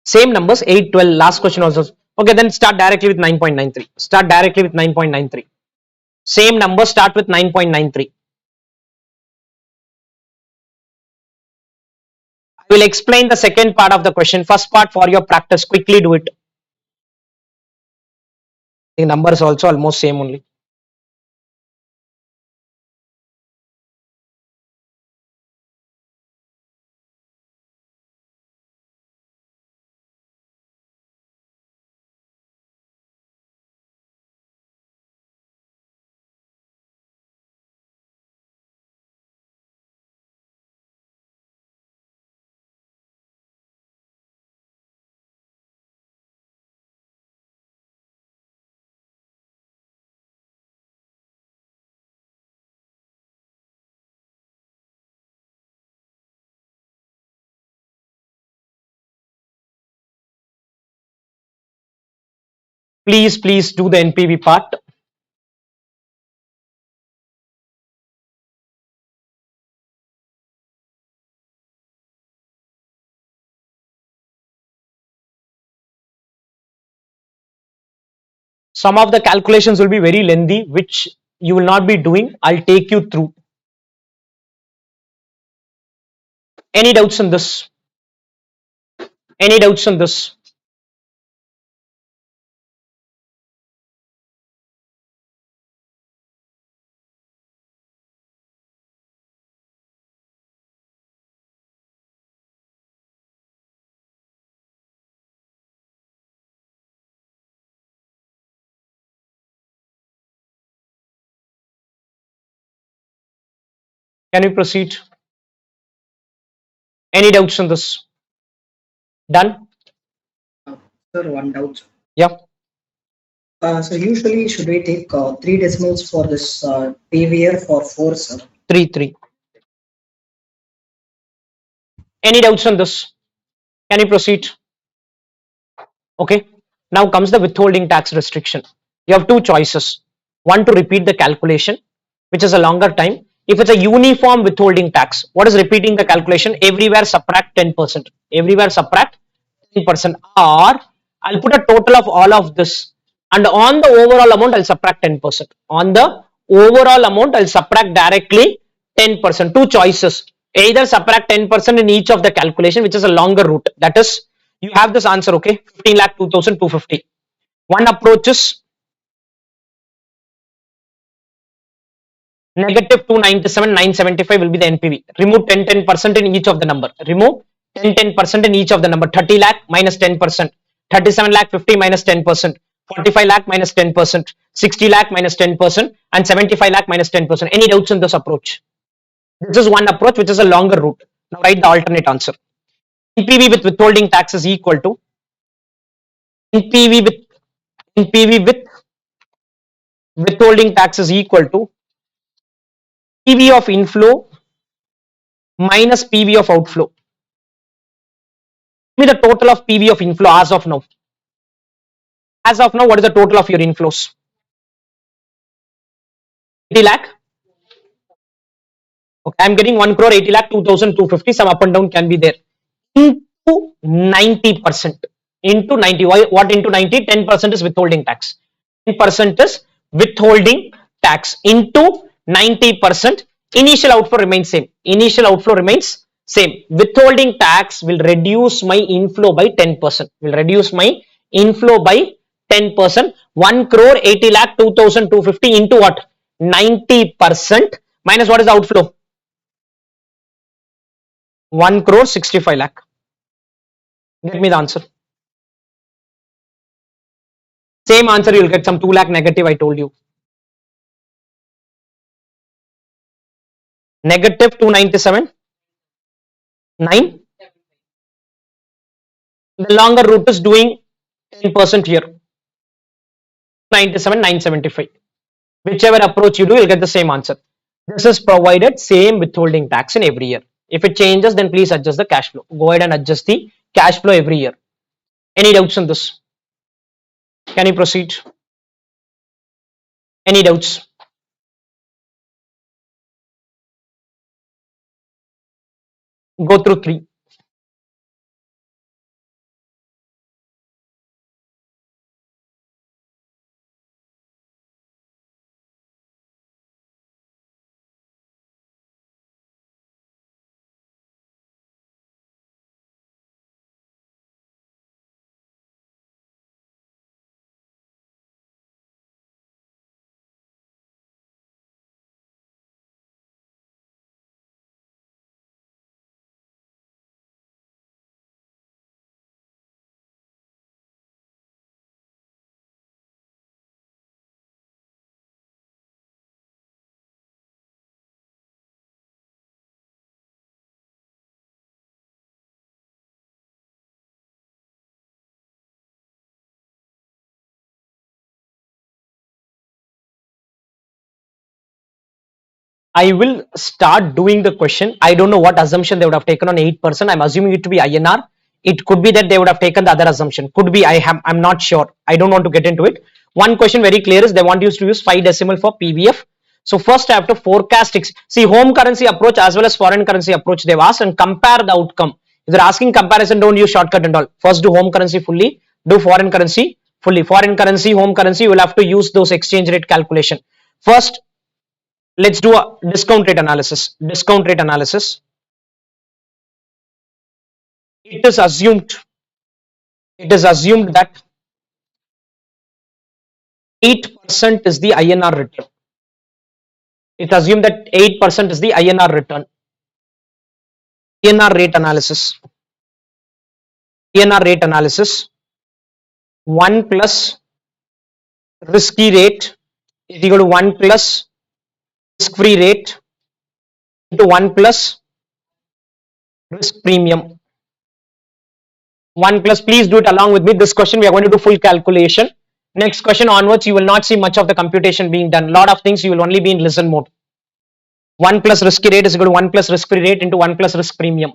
Same numbers, 8, 12. Last question also. Okay, then start directly with 9.93. Start directly with 9.93. Same number, start with 9.93. I will explain the second part of the question. First part for your practice. Quickly do it. The numbers also almost same only. Please do the NPV part. Some of the calculations will be very lengthy, which you will not be doing. I'll take you through. Any doubts on this? Any doubts on this? Can we proceed? Any doubts on this? Done? Sir, one doubt. Yeah. So usually should we take three decimals for this PVR for four, sir? 3. Any doubts on this? Can you proceed? Okay. Now comes the withholding tax restriction. You have two choices. One, to repeat the calculation, which is a longer time. If it's a uniform withholding tax, what is repeating the calculation? Everywhere subtract 10%. Everywhere subtract 10%. Or I'll put a total of all of this, and on the overall amount I'll subtract 10%. On the overall amount I'll subtract directly 10%. Two choices. Either subtract 10% in each of the calculation, which is a longer route. That is, you have this answer, okay? 15 lakh 2,250. One approach is negative 297,975 will be the NPV. Remove 10% in each of the number. Remove 10% in each of the number. 30 lakh minus 10%. 37 lakh 50 minus 10%. 45 lakh minus 10%. 60 lakh minus 10%. And 75 lakh minus 10%. Any doubts in this approach? This is one approach, which is a longer route. Now write the alternate answer. NPV with withholding tax is equal to NPV with withholding tax is equal to PV of inflow minus PV of outflow. Give me the total of PV of inflow as of now. As of now, what is the total of your inflows? 80 lakh. Okay, I'm getting 1 crore 80 lakh 2,250. Some up and down can be there. Into 90%. Into 90. What into 90? 10% is withholding tax. 10% is withholding tax into 90%. Initial outflow remains same. Initial outflow remains same. Withholding tax will reduce my inflow by 10%. Will reduce my inflow by 10%. 1 crore 80 lakh 2,250 into what? 90% minus what is the outflow? 1 crore 65 lakh. Get me the answer. Same answer, you'll get some 2 lakh negative, I told you. Negative 297. 9. The longer route is doing 10% here. 97, 975. Whichever approach you do, you'll get the same answer. This is provided same withholding tax in every year. If it changes, then please adjust the cash flow. Go ahead and adjust the cash flow every year. Any doubts on this? Can you proceed? Any doubts? Go through 3. I will start doing the question. I don't know what assumption they would have taken on 8%. I'm assuming it to be INR. It could be that they would have taken the other assumption. Could be, I'm not sure. I don't want to get into it. One question very clear is they want you to use 5 decimal for PVF. So first I have to forecast. See, home currency approach as well as foreign currency approach they've asked, and compare the outcome. If they're asking comparison, don't use shortcut and all. First do home currency fully, do foreign currency fully. Foreign currency, home currency, you will have to use those exchange rate calculation. First, let's do a discount rate analysis. Discount rate analysis. It is assumed that 8% is the INR return. It's assumed that 8% is the INR return. INR rate analysis. INR rate analysis. 1 plus risky rate is equal to 1 plus risk free rate into 1 plus risk premium. 1 plus, please do it along with me. This question we are going to do full calculation. Next question onwards, you will not see much of the computation being done. Lot of things you will only be in listen mode. 1 plus risky rate is equal to 1 plus risk free rate into 1 plus risk premium.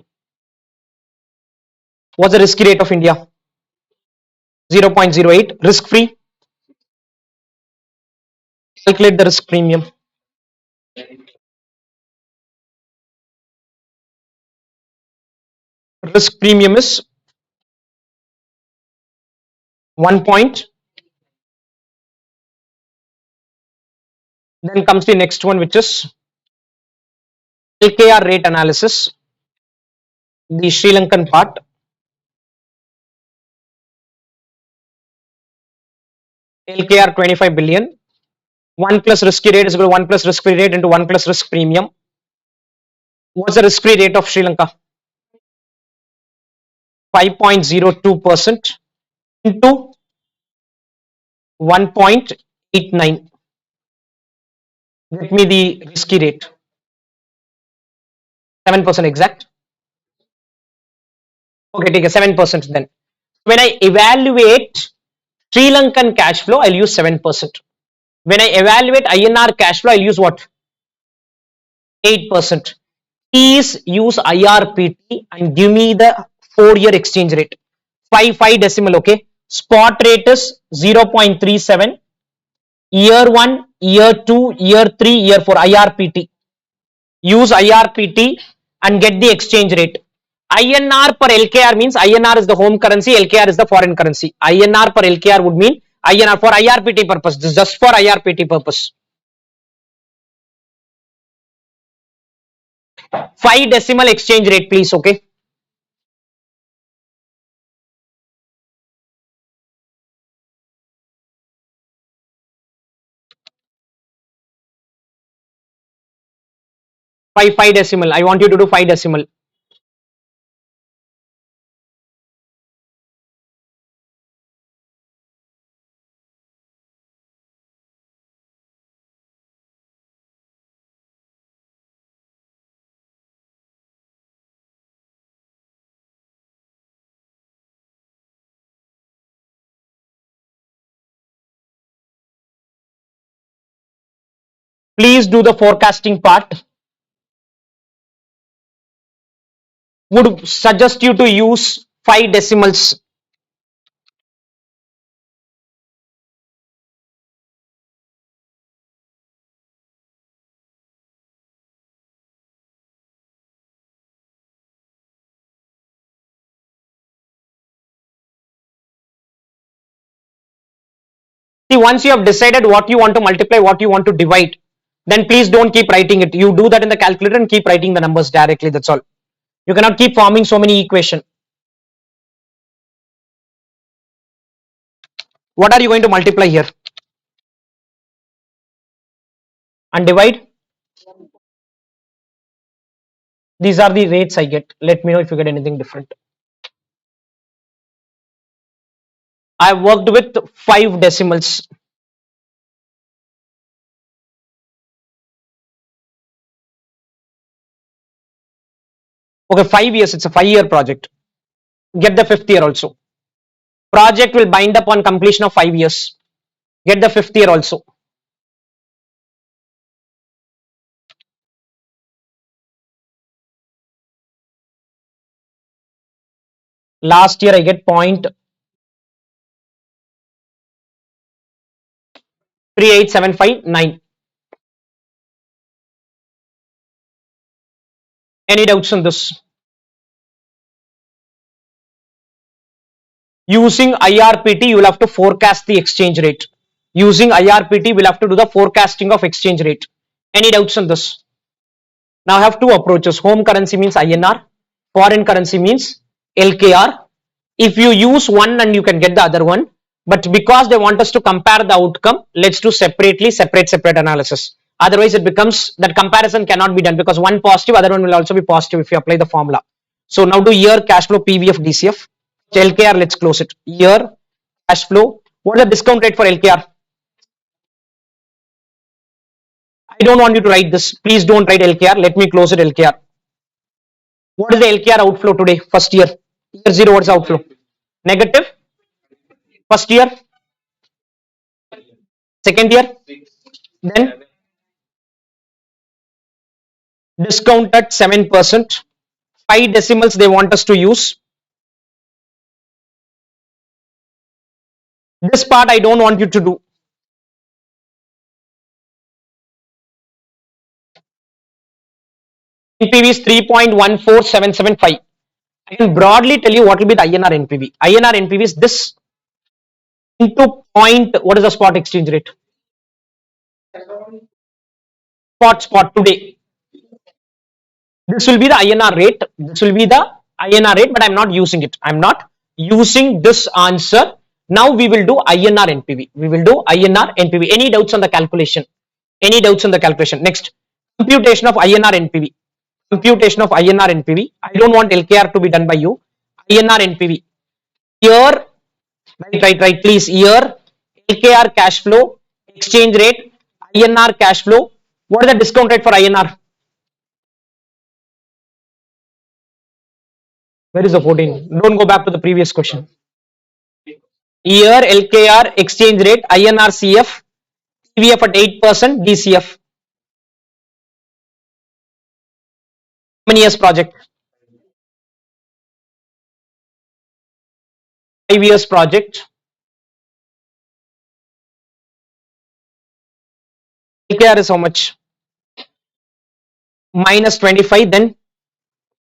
What's the risky rate of India? 0.08. Risk free. Calculate the risk premium. Risk premium is 1 point. Then comes the next one, which is LKR rate analysis, the Sri Lankan part. LKR 25 billion. 1 plus risky rate is equal to 1 plus risk free rate into 1 plus risk premium. What's the risk free rate of Sri Lanka? 5.02% into 1.89. Get me the risky rate. 7% exact. Okay, take a 7% then. When I evaluate Sri Lankan cash flow, I'll use 7%. When I evaluate INR cash flow, I'll use what? 8%. Please use IRPT and give me the 4-year exchange rate. 5 decimal, okay? Spot rate is 0.37. Year 1, year 2, year 3, year 4, IRPT. Use IRPT and get the exchange rate. INR per LKR means INR is the home currency, LKR is the foreign currency. INR per LKR would mean INR for IRPT purpose. This is just for IRPT purpose. 5 decimal exchange rate, please, okay? Five decimal. I want you to do 5 decimal. Please do the forecasting part. Would suggest you to use 5 decimals. See, once you have decided what you want to multiply, what you want to divide, then please don't keep writing it. You do that in the calculator and keep writing the numbers directly. That's all. You cannot keep forming so many equations. What are you going to multiply here? And divide? These are the rates I get. Let me know if you get anything different. I worked with 5 decimals. Okay, 5 years. It's a 5-year project. Get the 5th year also. Project will bind up on completion of 5 years. Get the 5th year also. Last year I get 0.38759. Any doubts on this? Using IRPT, you will have to forecast the exchange rate. Using IRPT, we'll have to do the forecasting of exchange rate. Any doubts on this? Now I have two approaches. Home currency means INR, foreign currency means LKR. If you use one and you can get the other one, but because they want us to compare the outcome, let's do separate analysis. Otherwise it becomes that comparison cannot be done, because one positive, other one will also be positive if you apply the formula. So now do year cash flow PVF DCF. LKR, let's close it. Year cash flow. What is the discount rate for LKR? I don't want you to write this. Please don't write LKR. Let me close it LKR. What is the LKR outflow today? First year. Year 0, what is the outflow? Negative. First year. Second year. Then discount at 7%. 5 decimals they want us to use. This part I don't want you to do. NPV is 3.14775. I can broadly tell you what will be the INR NPV. INR NPV is this into point. What is the spot exchange rate? Spot today. This will be the INR rate. This will be the INR rate, but I'm not using it. I'm not using this answer. Now we will do INR NPV. We will do INR NPV. Any doubts on the calculation? Any doubts on the calculation? Next, computation of INR NPV. Computation of INR NPV. I don't want LKR to be done by you. INR NPV. Here, right, please. Here, LKR cash flow, exchange rate, INR cash flow. What is the discount rate for INR? Where is the 14? Don't go back to the previous question. Year, LKR, exchange rate, INR CF, PVF at 8%, DCF. How many years project? 5 years project. LKR is how much? Minus 25, then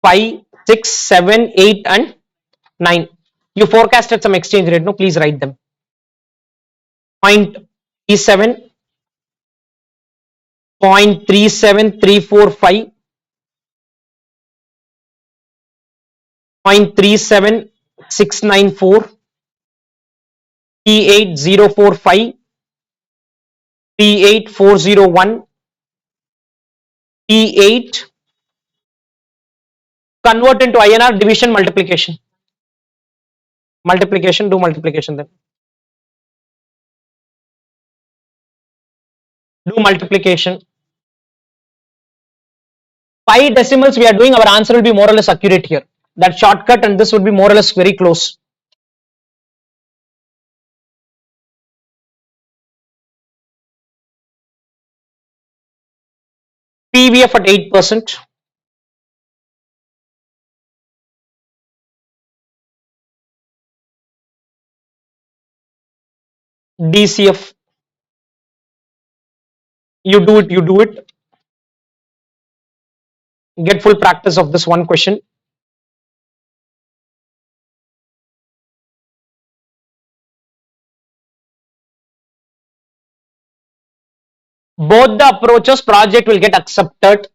5, 6, 7, 8 and 9. You forecasted some exchange rate, no? Please write them. 0.37, 0.37345, 0.37694, 38045, 38401, P8. Convert into INR, division, multiplication. Multiplication, do multiplication then. Do multiplication. 5 decimals we are doing, our answer will be more or less accurate here. That shortcut and this would be more or less very close. PVF at 8%. DCF. You do it. Get full practice of this one question. Both the approaches project will get accepted.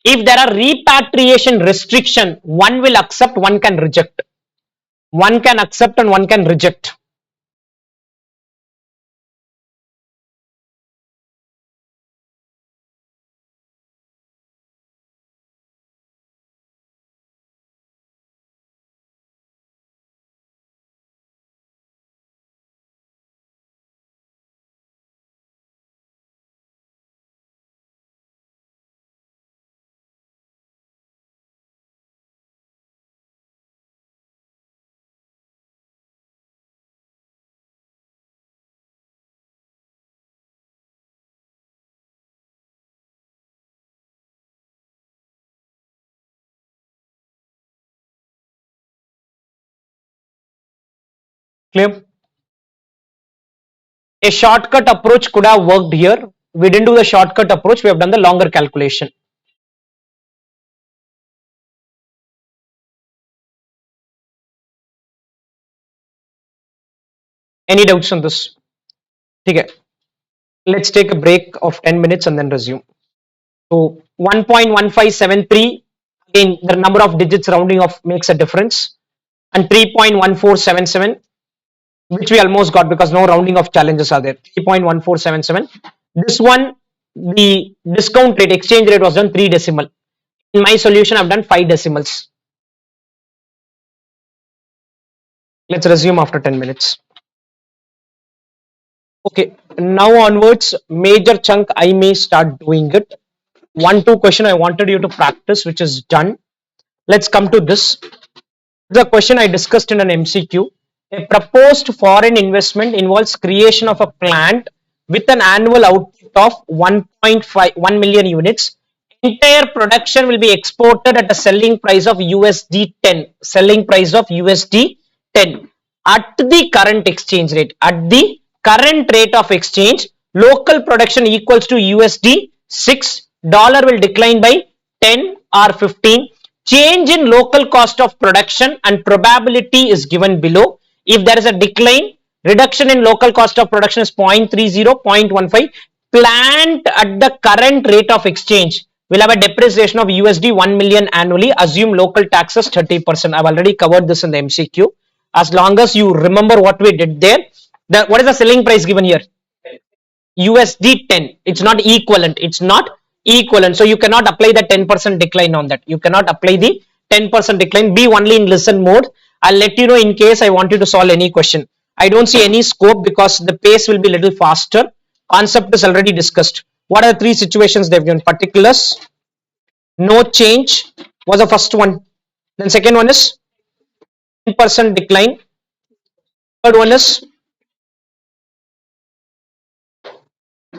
If there are repatriation restriction, one will accept, one can reject. One can accept and one can reject. Clear? A shortcut approach could have worked here. We didn't do the shortcut approach. We have done the longer calculation. Any doubts on this? Okay. Let's take a break of 10 minutes and then resume. So 1.1573, again the number of digits rounding off makes a difference, and 3.1477, which we almost got because no rounding off challenges are there. 3.1477. This one, the discount rate, exchange rate was done 3 decimal. In my solution, I've done 5 decimals. Let's resume after 10 minutes. Okay, now onwards, major chunk I may start doing it. 1-2 question I wanted you to practice, which is done. Let's come to this. The question I discussed in an MCQ. A proposed foreign investment involves creation of a plant with an annual output of 1.1 million units. Entire production will be exported at a selling price of USD 10. Selling price of USD 10 at the current exchange rate. At the current rate of exchange, local production equals to USD 6. Dollar will decline by 10 or 15. Change in local cost of production and probability is given below. If there is a decline, reduction in local cost of production is 0.30, 0.15. Plant at the current rate of exchange will have a depreciation of USD 1 million annually. Assume local taxes 30%. I've already covered this in the MCQ. As long as you remember what we did there, what is the selling price given here? USD 10. It's not equivalent. It's not equivalent. So you cannot apply the 10% decline on that. You cannot apply the 10% decline. Be only in listen mode. I'll let you know in case I want you to solve any question. I don't see any scope because the pace will be a little faster. Concept is already discussed. What are the 3 situations they've given? Particulars, no change was the first one. Then second one is 10% decline. Third one is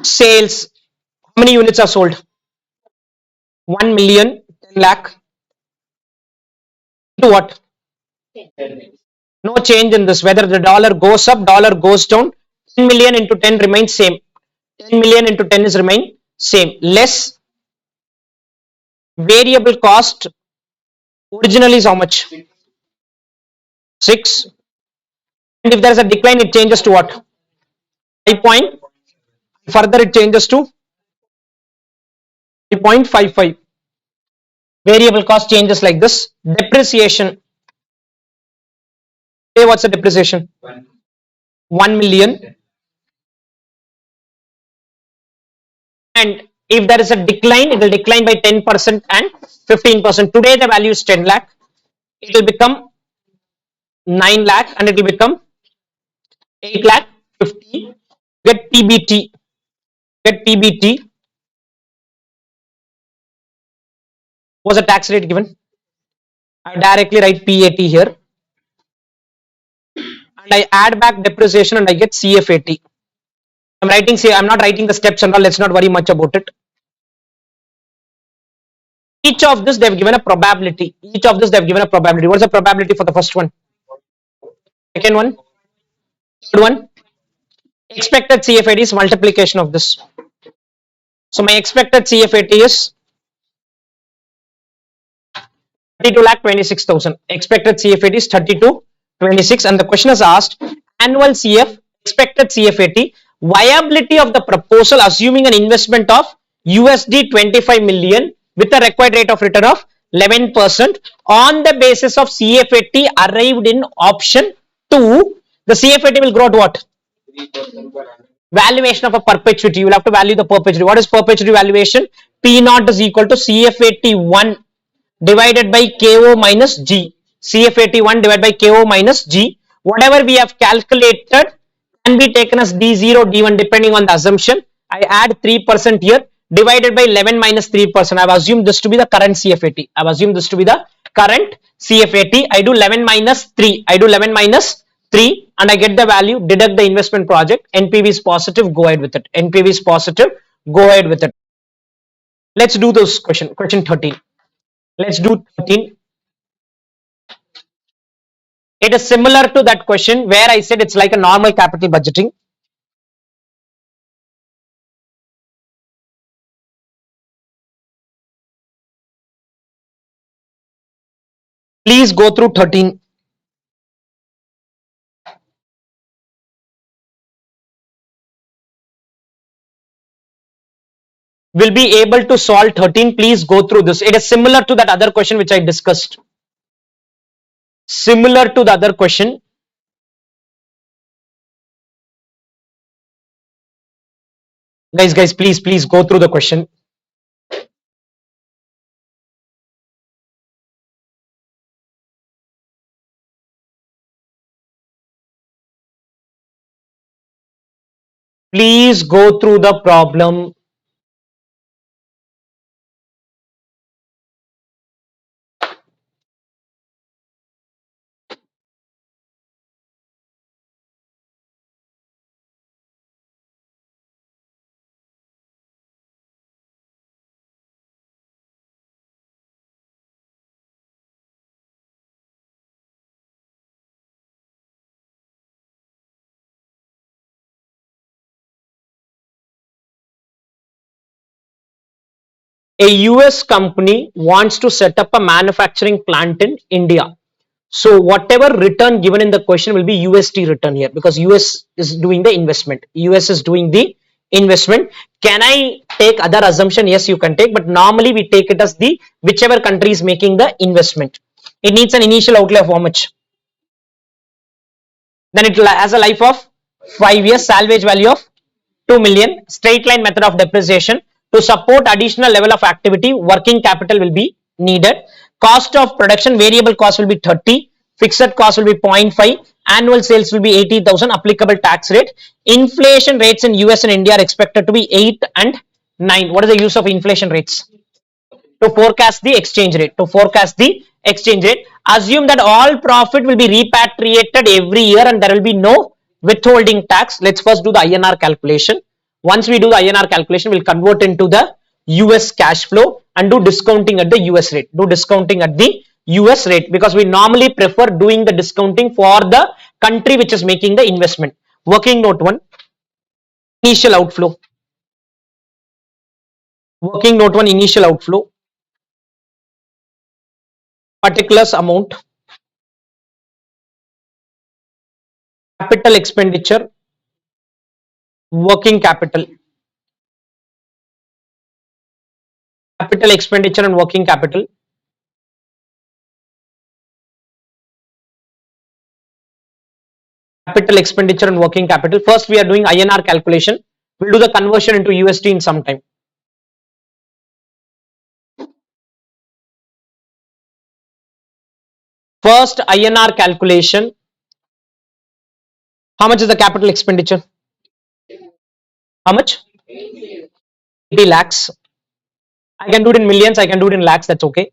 sales. How many units are sold? 1 million, 10 lakh. To what? No change in this. Whether the dollar goes up, dollar goes down, 10 million into 10 remains same. 10 million into 10 is remain same. Less variable cost. Originally is how much? 6. And if there is a decline, it changes to what? 5 point. Further, it changes to 3.55. Variable cost changes like this. Depreciation. Say what's the depreciation? 1 million. And if there is a decline, it will decline by 10% and 15%. Today the value is 10 lakh. It will become 9 lakh and it will become 8 lakh 50. Get PBT. Get PBT. Was a tax rate given? I directly write PAT here. And I add back depreciation and I get CFAT. I'm not writing the steps and all. Let's not worry much about it. Each of this they've given a probability. Each of this they've given a probability. What's the probability for the first one? Second one? Third one? Expected CFAT is multiplication of this. So my expected CFAT is 32,26,000. Expected CFAT is 32,26, and the question is asked annual CF, expected CFAT, viability of the proposal assuming an investment of USD 25 million with a required rate of return of 11% on the basis of CFAT arrived in option 2. The CFAT will grow to what? Valuation of a perpetuity. You will have to value the perpetuity. What is perpetuity valuation? P naught is equal to CFAT 1 divided by KO minus G. CFAT 1 divided by KO minus G. Whatever we have calculated can be taken as D0, D1 depending on the assumption. I add 3% here divided by 11 minus 3%. I have assumed this to be the current CFAT. I have assumed this to be the current CFAT. I do 11 minus 3. I do 11 minus 3 and I get the value, deduct the investment project. NPV is positive, go ahead with it. NPV is positive, go ahead with it. Let's do this question. Question 13. Let's do 13. It is similar to that question where I said it's like a normal capital budgeting. Please go through 13. Will be able to solve 13. Please go through this. It is similar to that other question which I discussed. Similar to the other question. Guys, please go through the question. Please go through the problem. A US company wants to set up a manufacturing plant in India. So whatever return given in the question will be USD return here because US is doing the investment. US is doing the investment. Can I take other assumption? Yes, you can take, but normally we take it as the whichever country is making the investment. It needs an initial outlay of how much? Then it has a life of 5 years, salvage value of 2 million, straight line method of depreciation. To support additional level of activity, working capital will be needed. Cost of production, variable cost will be 30, fixed cost will be 0.5, annual sales will be 80,000, applicable tax rate. Inflation rates in US and India are expected to be 8 and 9. What is the use of inflation rates? To forecast the exchange rate. To forecast the exchange rate, assume that all profit will be repatriated every year and there will be no withholding tax. Let's first do the INR calculation. Once we do the INR calculation, we'll convert into the US cash flow and do discounting at the US rate. Do discounting at the US rate because we normally prefer doing the discounting for the country which is making the investment. Working note 1, initial outflow. Working note 1, initial outflow. Particulars amount. Capital expenditure, working capital. Capital expenditure and working capital. Capital expenditure and working capital. First we are doing INR calculation. We'll do the conversion into USD in some time. First INR calculation. How much is the capital expenditure? How much? 80 lakhs. I can do it in millions, I can do it in lakhs, that's okay.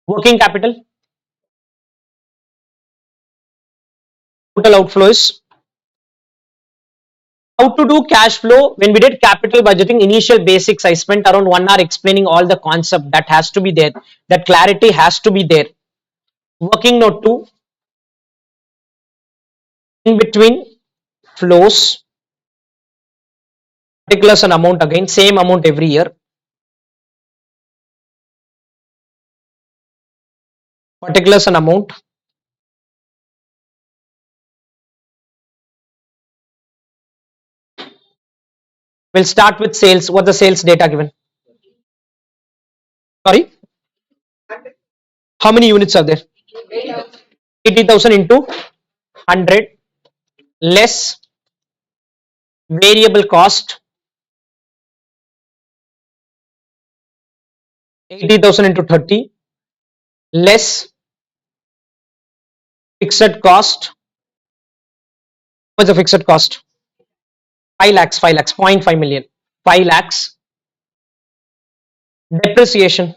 Working capital. Total outflow is. How to do cash flow? When we did capital budgeting, initial basics, I spent around 1 hour explaining all the concept that has to be there. That clarity has to be there. Working note 2, in between flows, particulars and amount again, same amount every year. Particulars and amount. We'll start with sales. What's the sales data given? Sorry? How many units are there? 80,000 into 100 less variable cost. 80,000 into 30 less fixed cost. What's the fixed cost? 5 lakhs, 5 lakhs, 0.5 million. 5 lakhs. Depreciation.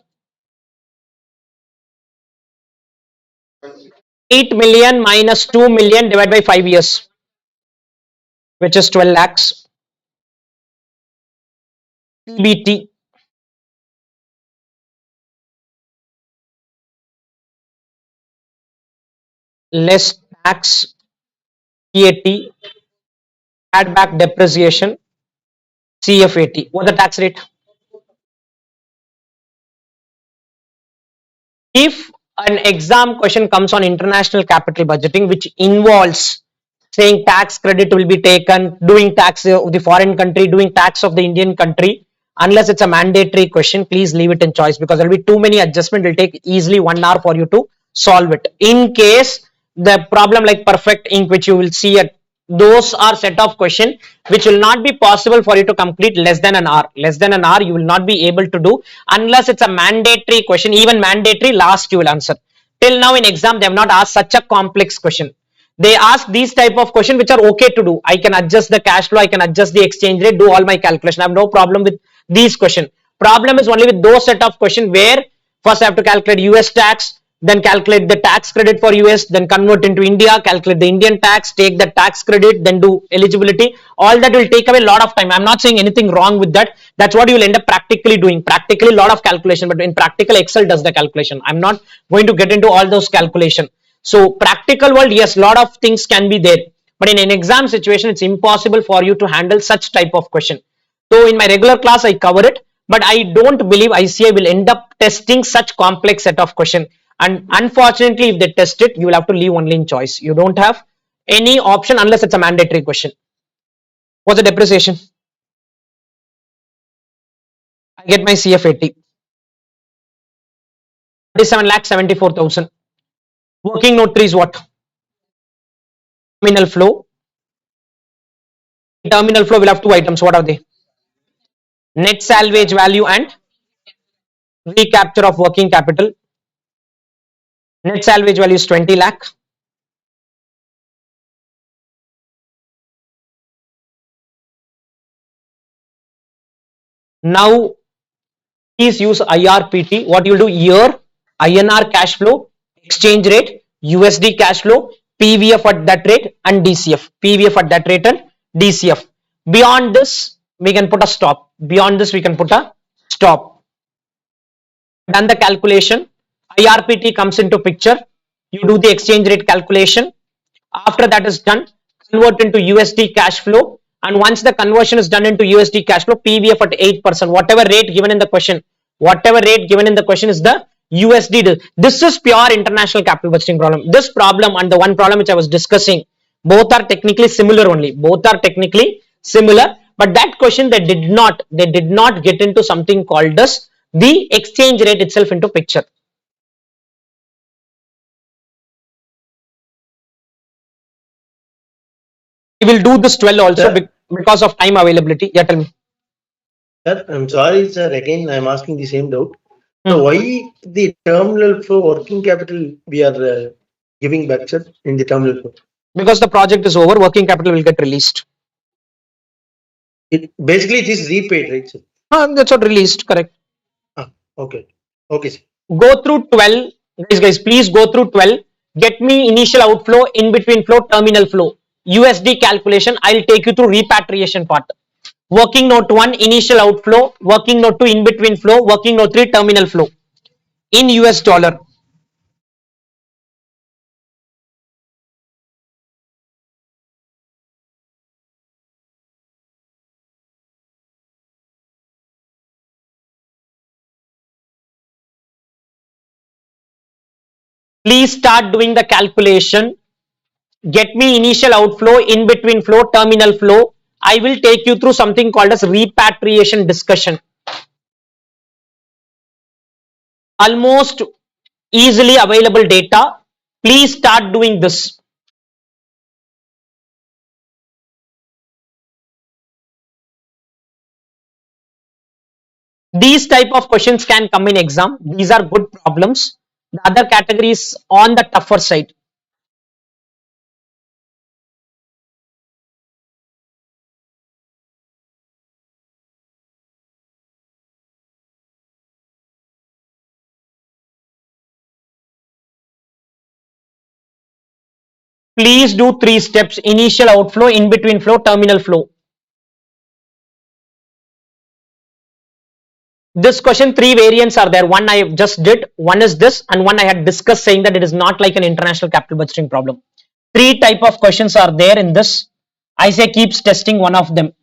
8 million minus 2 million divided by 5 years, which is 12 lakhs. PBT. Less tax, VAT, add back depreciation, CFAT. What the tax rate? If an exam question comes on international capital budgeting, which involves saying tax credit will be taken, doing tax of the foreign country, doing tax of the Indian country, unless it's a mandatory question, please leave it in choice because there will be too many adjustments. It will take easily 1 hour for you to solve it. In case the problem like perfect ink, which you will see at those are set of question which will not be possible for you to complete less than an hour. Less than an hour you will not be able to do unless it's a mandatory question. Even mandatory last you will answer. Till now in exam they have not asked such a complex question. They ask these type of question which are okay to do. I can adjust the cash flow, I can adjust the exchange rate, do all my calculation. I have no problem with these question. Problem is only with those set of question where first I have to calculate US tax, then calculate the tax credit for US, then convert into India, calculate the Indian tax, take the tax credit, then do eligibility. All that will take away a lot of time. I'm not saying anything wrong with that. That's what you will end up practically doing. Practically a lot of calculation, but in practical Excel does the calculation. I'm not going to get into all those calculation. So practical world, yes, lot of things can be there. But in an exam situation, it's impossible for you to handle such type of question. So in my regular class, I cover it, but I don't believe ICI will end up testing such complex set of question. And unfortunately, if they test it, you will have to leave only in choice. You don't have any option unless it's a mandatory question. What's the depreciation? I get my CF80. 37,74,000. Working note 3 is what? Terminal flow. Terminal flow will have two items. What are they? Net salvage value and recapture of working capital. Net salvage value is 20 lakh. Now please use IRPT. What you will do year, INR cash flow, exchange rate, USD cash flow, PVF at that rate and DCF. PVF at that rate and DCF. Beyond this, we can put a stop. Beyond this, we can put a stop. Done the calculation. IRPT comes into picture. You do the exchange rate calculation. After that is done, convert into USD cash flow. And once the conversion is done into USD cash flow, PVF at 8%, whatever rate given in the question, is the USD. This is pure international capital budgeting problem. This problem and the one problem which I was discussing, both are technically similar only. Both are technically similar, but that question they did not get into something called as the exchange rate itself into picture. We will do this 12 also because of time availability. Yeah, tell me. Sir, I'm sorry, sir. Again, I'm asking the same doubt. So why the terminal flow working capital we are giving back, sir, in the terminal flow? Because the project is over, working capital will get released. It basically it is repaid, right, sir? That's what released, correct. Okay. Okay, sir. Go through 12. Guys, please go through 12. Get me initial outflow, in between flow, terminal flow. USD calculation. I'll take you through repatriation part. Working note 1, initial outflow. Working note 2, in between flow. Working note 3, terminal flow. In US dollar. Please start doing the calculation. Get me initial outflow, in between flow, terminal flow. I will take you through something called as repatriation discussion. Almost easily available data. Please start doing this. These type of questions can come in exam. These are good problems. The other categories on the tougher side. Please do 3 steps: initial outflow, in between flow, terminal flow. This question 3 variants are there. One I just did, one is this, and one I had discussed saying that it is not like an international capital budgeting problem. Three type of questions are there in this. I say keeps testing one of them.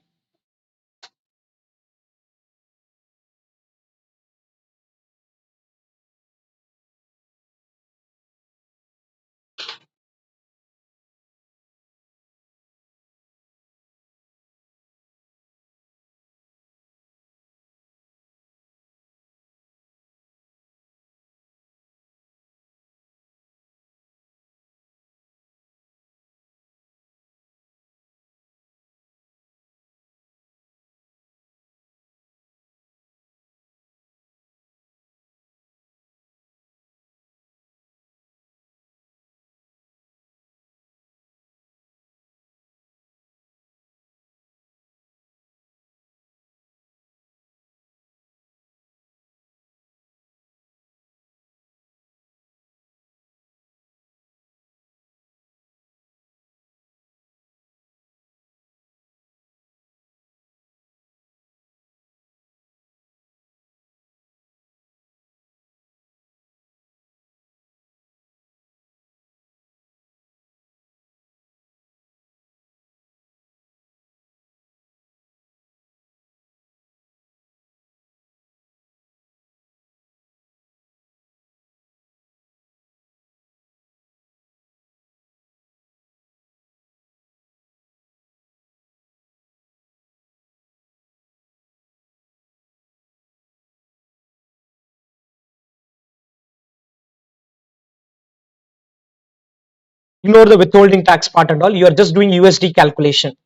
Ignore the withholding tax part and all. You are just doing USD calculation.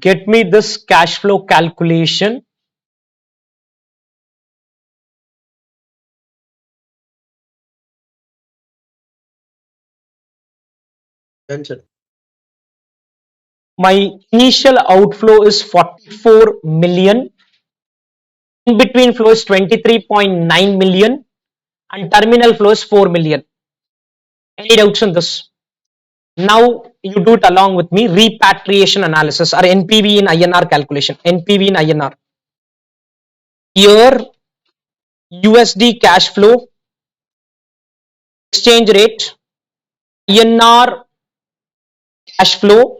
Get me this cash flow calculation. Answer. My initial outflow is 44 million. In between flow is 23.9 million and terminal flow is 4 million. Any doubts on this? Now you do it along with me. Repatriation analysis or NPV in INR calculation. NPV in INR. Here USD cash flow, exchange rate, INR cash flow.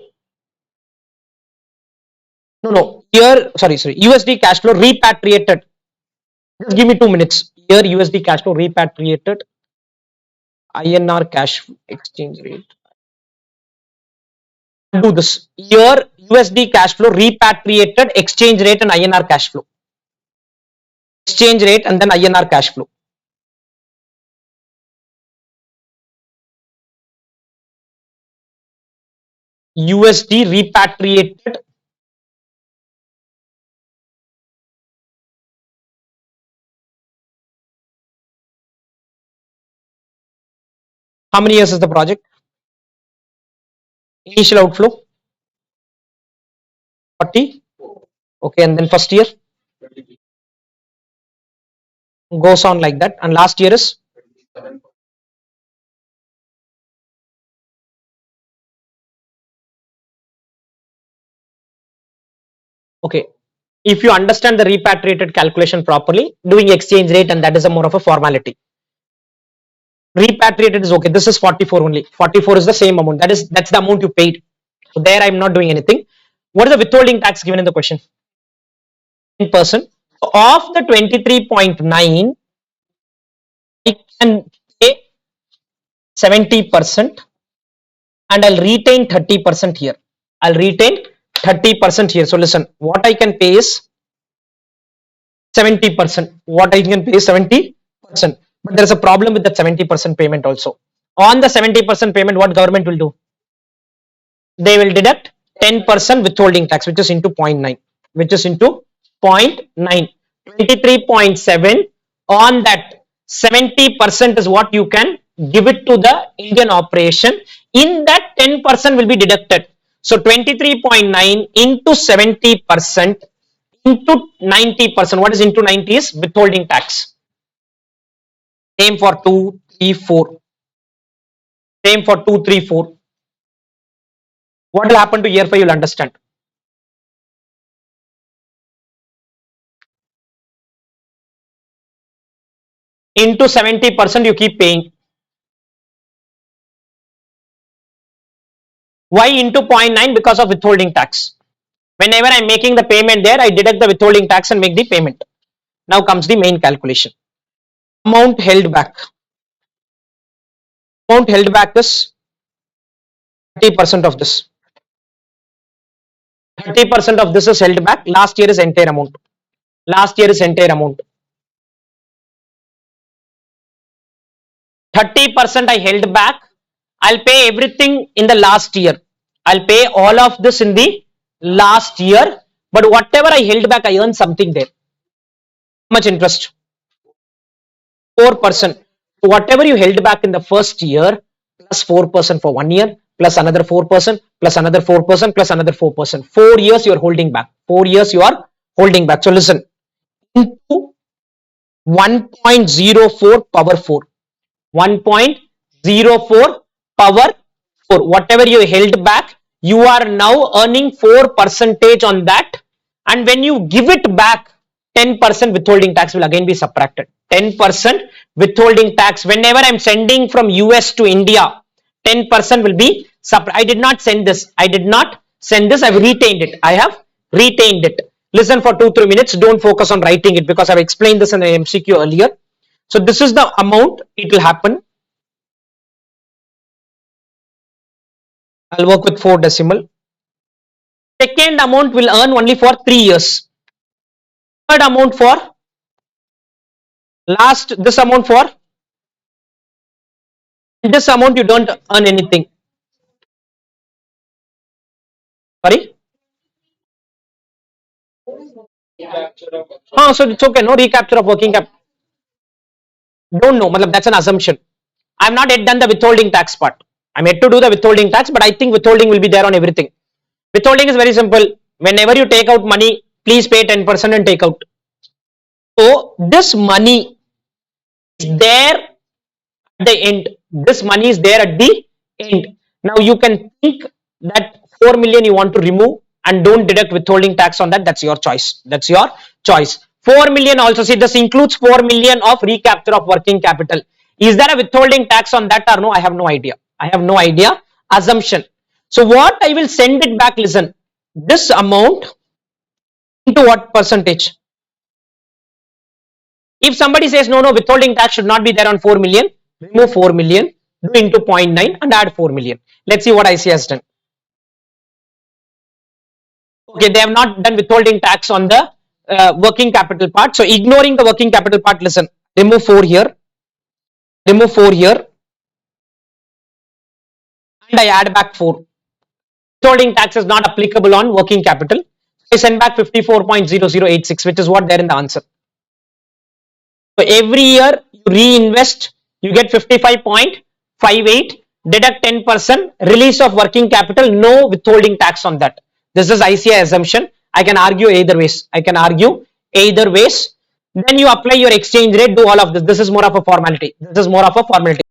No. Here, sorry. USD cash flow repatriated. Just give me 2 minutes. Here USD cash flow repatriated. INR cash exchange rate. Do this. Here USD cash flow repatriated, exchange rate and INR cash flow. Exchange rate and then INR cash flow. USD repatriated. How many years is the project? Initial outflow 40. Okay, and then first year goes on like that, and last year is okay. If you understand the repatriated calculation properly, doing exchange rate and that is a more of a formality. Repatriated is okay. This is 44 only. 44 is the same amount. That's the amount you paid. So there I'm not doing anything. What is the withholding tax given in the question? 10%. Of the 23.9, I can pay 70% and I'll retain 30% here. I'll retain 30% here. So listen, what I can pay is 70%. What I can pay is 70%. But there's a problem with that 70% payment also. On the 70% payment, what government will do? They will deduct 10% withholding tax, which is into 0.9, which is into 0.9. 23.7 on that 70% is what you can give it to the Indian operation. In that 10% will be deducted. So 23.9 into 70% into 90%. What is into 90 is withholding tax. Same for 2, 3, 4. Same for 2, 3, 4. What will happen to year 5? You'll understand. Into 70% you keep paying. Why into 0.9? Because of withholding tax. Whenever I'm making the payment there, I deduct the withholding tax and make the payment. Now comes the main calculation. Amount held back. Amount held back is 30% of this. 30% of this is held back. Last year is entire amount. Last year is entire amount. 30% I held back. I'll pay everything in the last year. I'll pay all of this in the last year. But whatever I held back, I earn something there. How much interest? 4%. So whatever you held back in the first year, plus 4% for 1 year, plus another 4%, plus another 4%, plus another 4%. 4 years you are holding back. 4 years you are holding back. So listen, into 1.04 power 4. 1.04 power 4. Whatever you held back, you are now earning 4% on that. And when you give it back, 10% withholding tax will again be subtracted. 10% withholding tax. Whenever I'm sending from US to India, 10% will be I did not send this. I did not send this. I've retained it. I have retained it. Listen for 2-3 minutes. Don't focus on writing it because I've explained this in the MCQ earlier. So this is the amount it will happen. I'll work with 4 decimal. Second amount will earn only for 3 years. Third amount for last, this amount for this amount you don't earn anything. Sorry? Oh, so it's okay. No recapture of working capital. Don't know. That's an assumption. I'm not yet done the withholding tax part. I'm yet to do the withholding tax, but I think withholding will be there on everything. Withholding is very simple. Whenever you take out money, please pay 10% and take out. So this money is there at the end. This money is there at the end. Now you can think that 4 million you want to remove and don't deduct withholding tax on that. That's your choice. That's your choice. 4 million also, see, this includes 4 million of recapture of working capital. Is there a withholding tax on that or no? I have no idea. I have no idea. Assumption. So what I will send it back, listen, this amount into what percentage? If somebody says no, withholding tax should not be there on 4 million, remove 4 million, do into 0.9 and add 4 million. Let's see what IC has done. Okay, they have not done withholding tax on the working capital part. So ignoring the working capital part, listen, remove 4 here, remove 4 here, and I add back 4. Withholding tax is not applicable on working capital. I send back 54.0086, which is what there in the answer. So every year you reinvest, you get 55.58, deduct 10%, release of working capital, no withholding tax on that. This is ICI assumption. I can argue either ways. I can argue either ways. Then you apply your exchange rate, do all of this. This is more of a formality. This is more of a formality.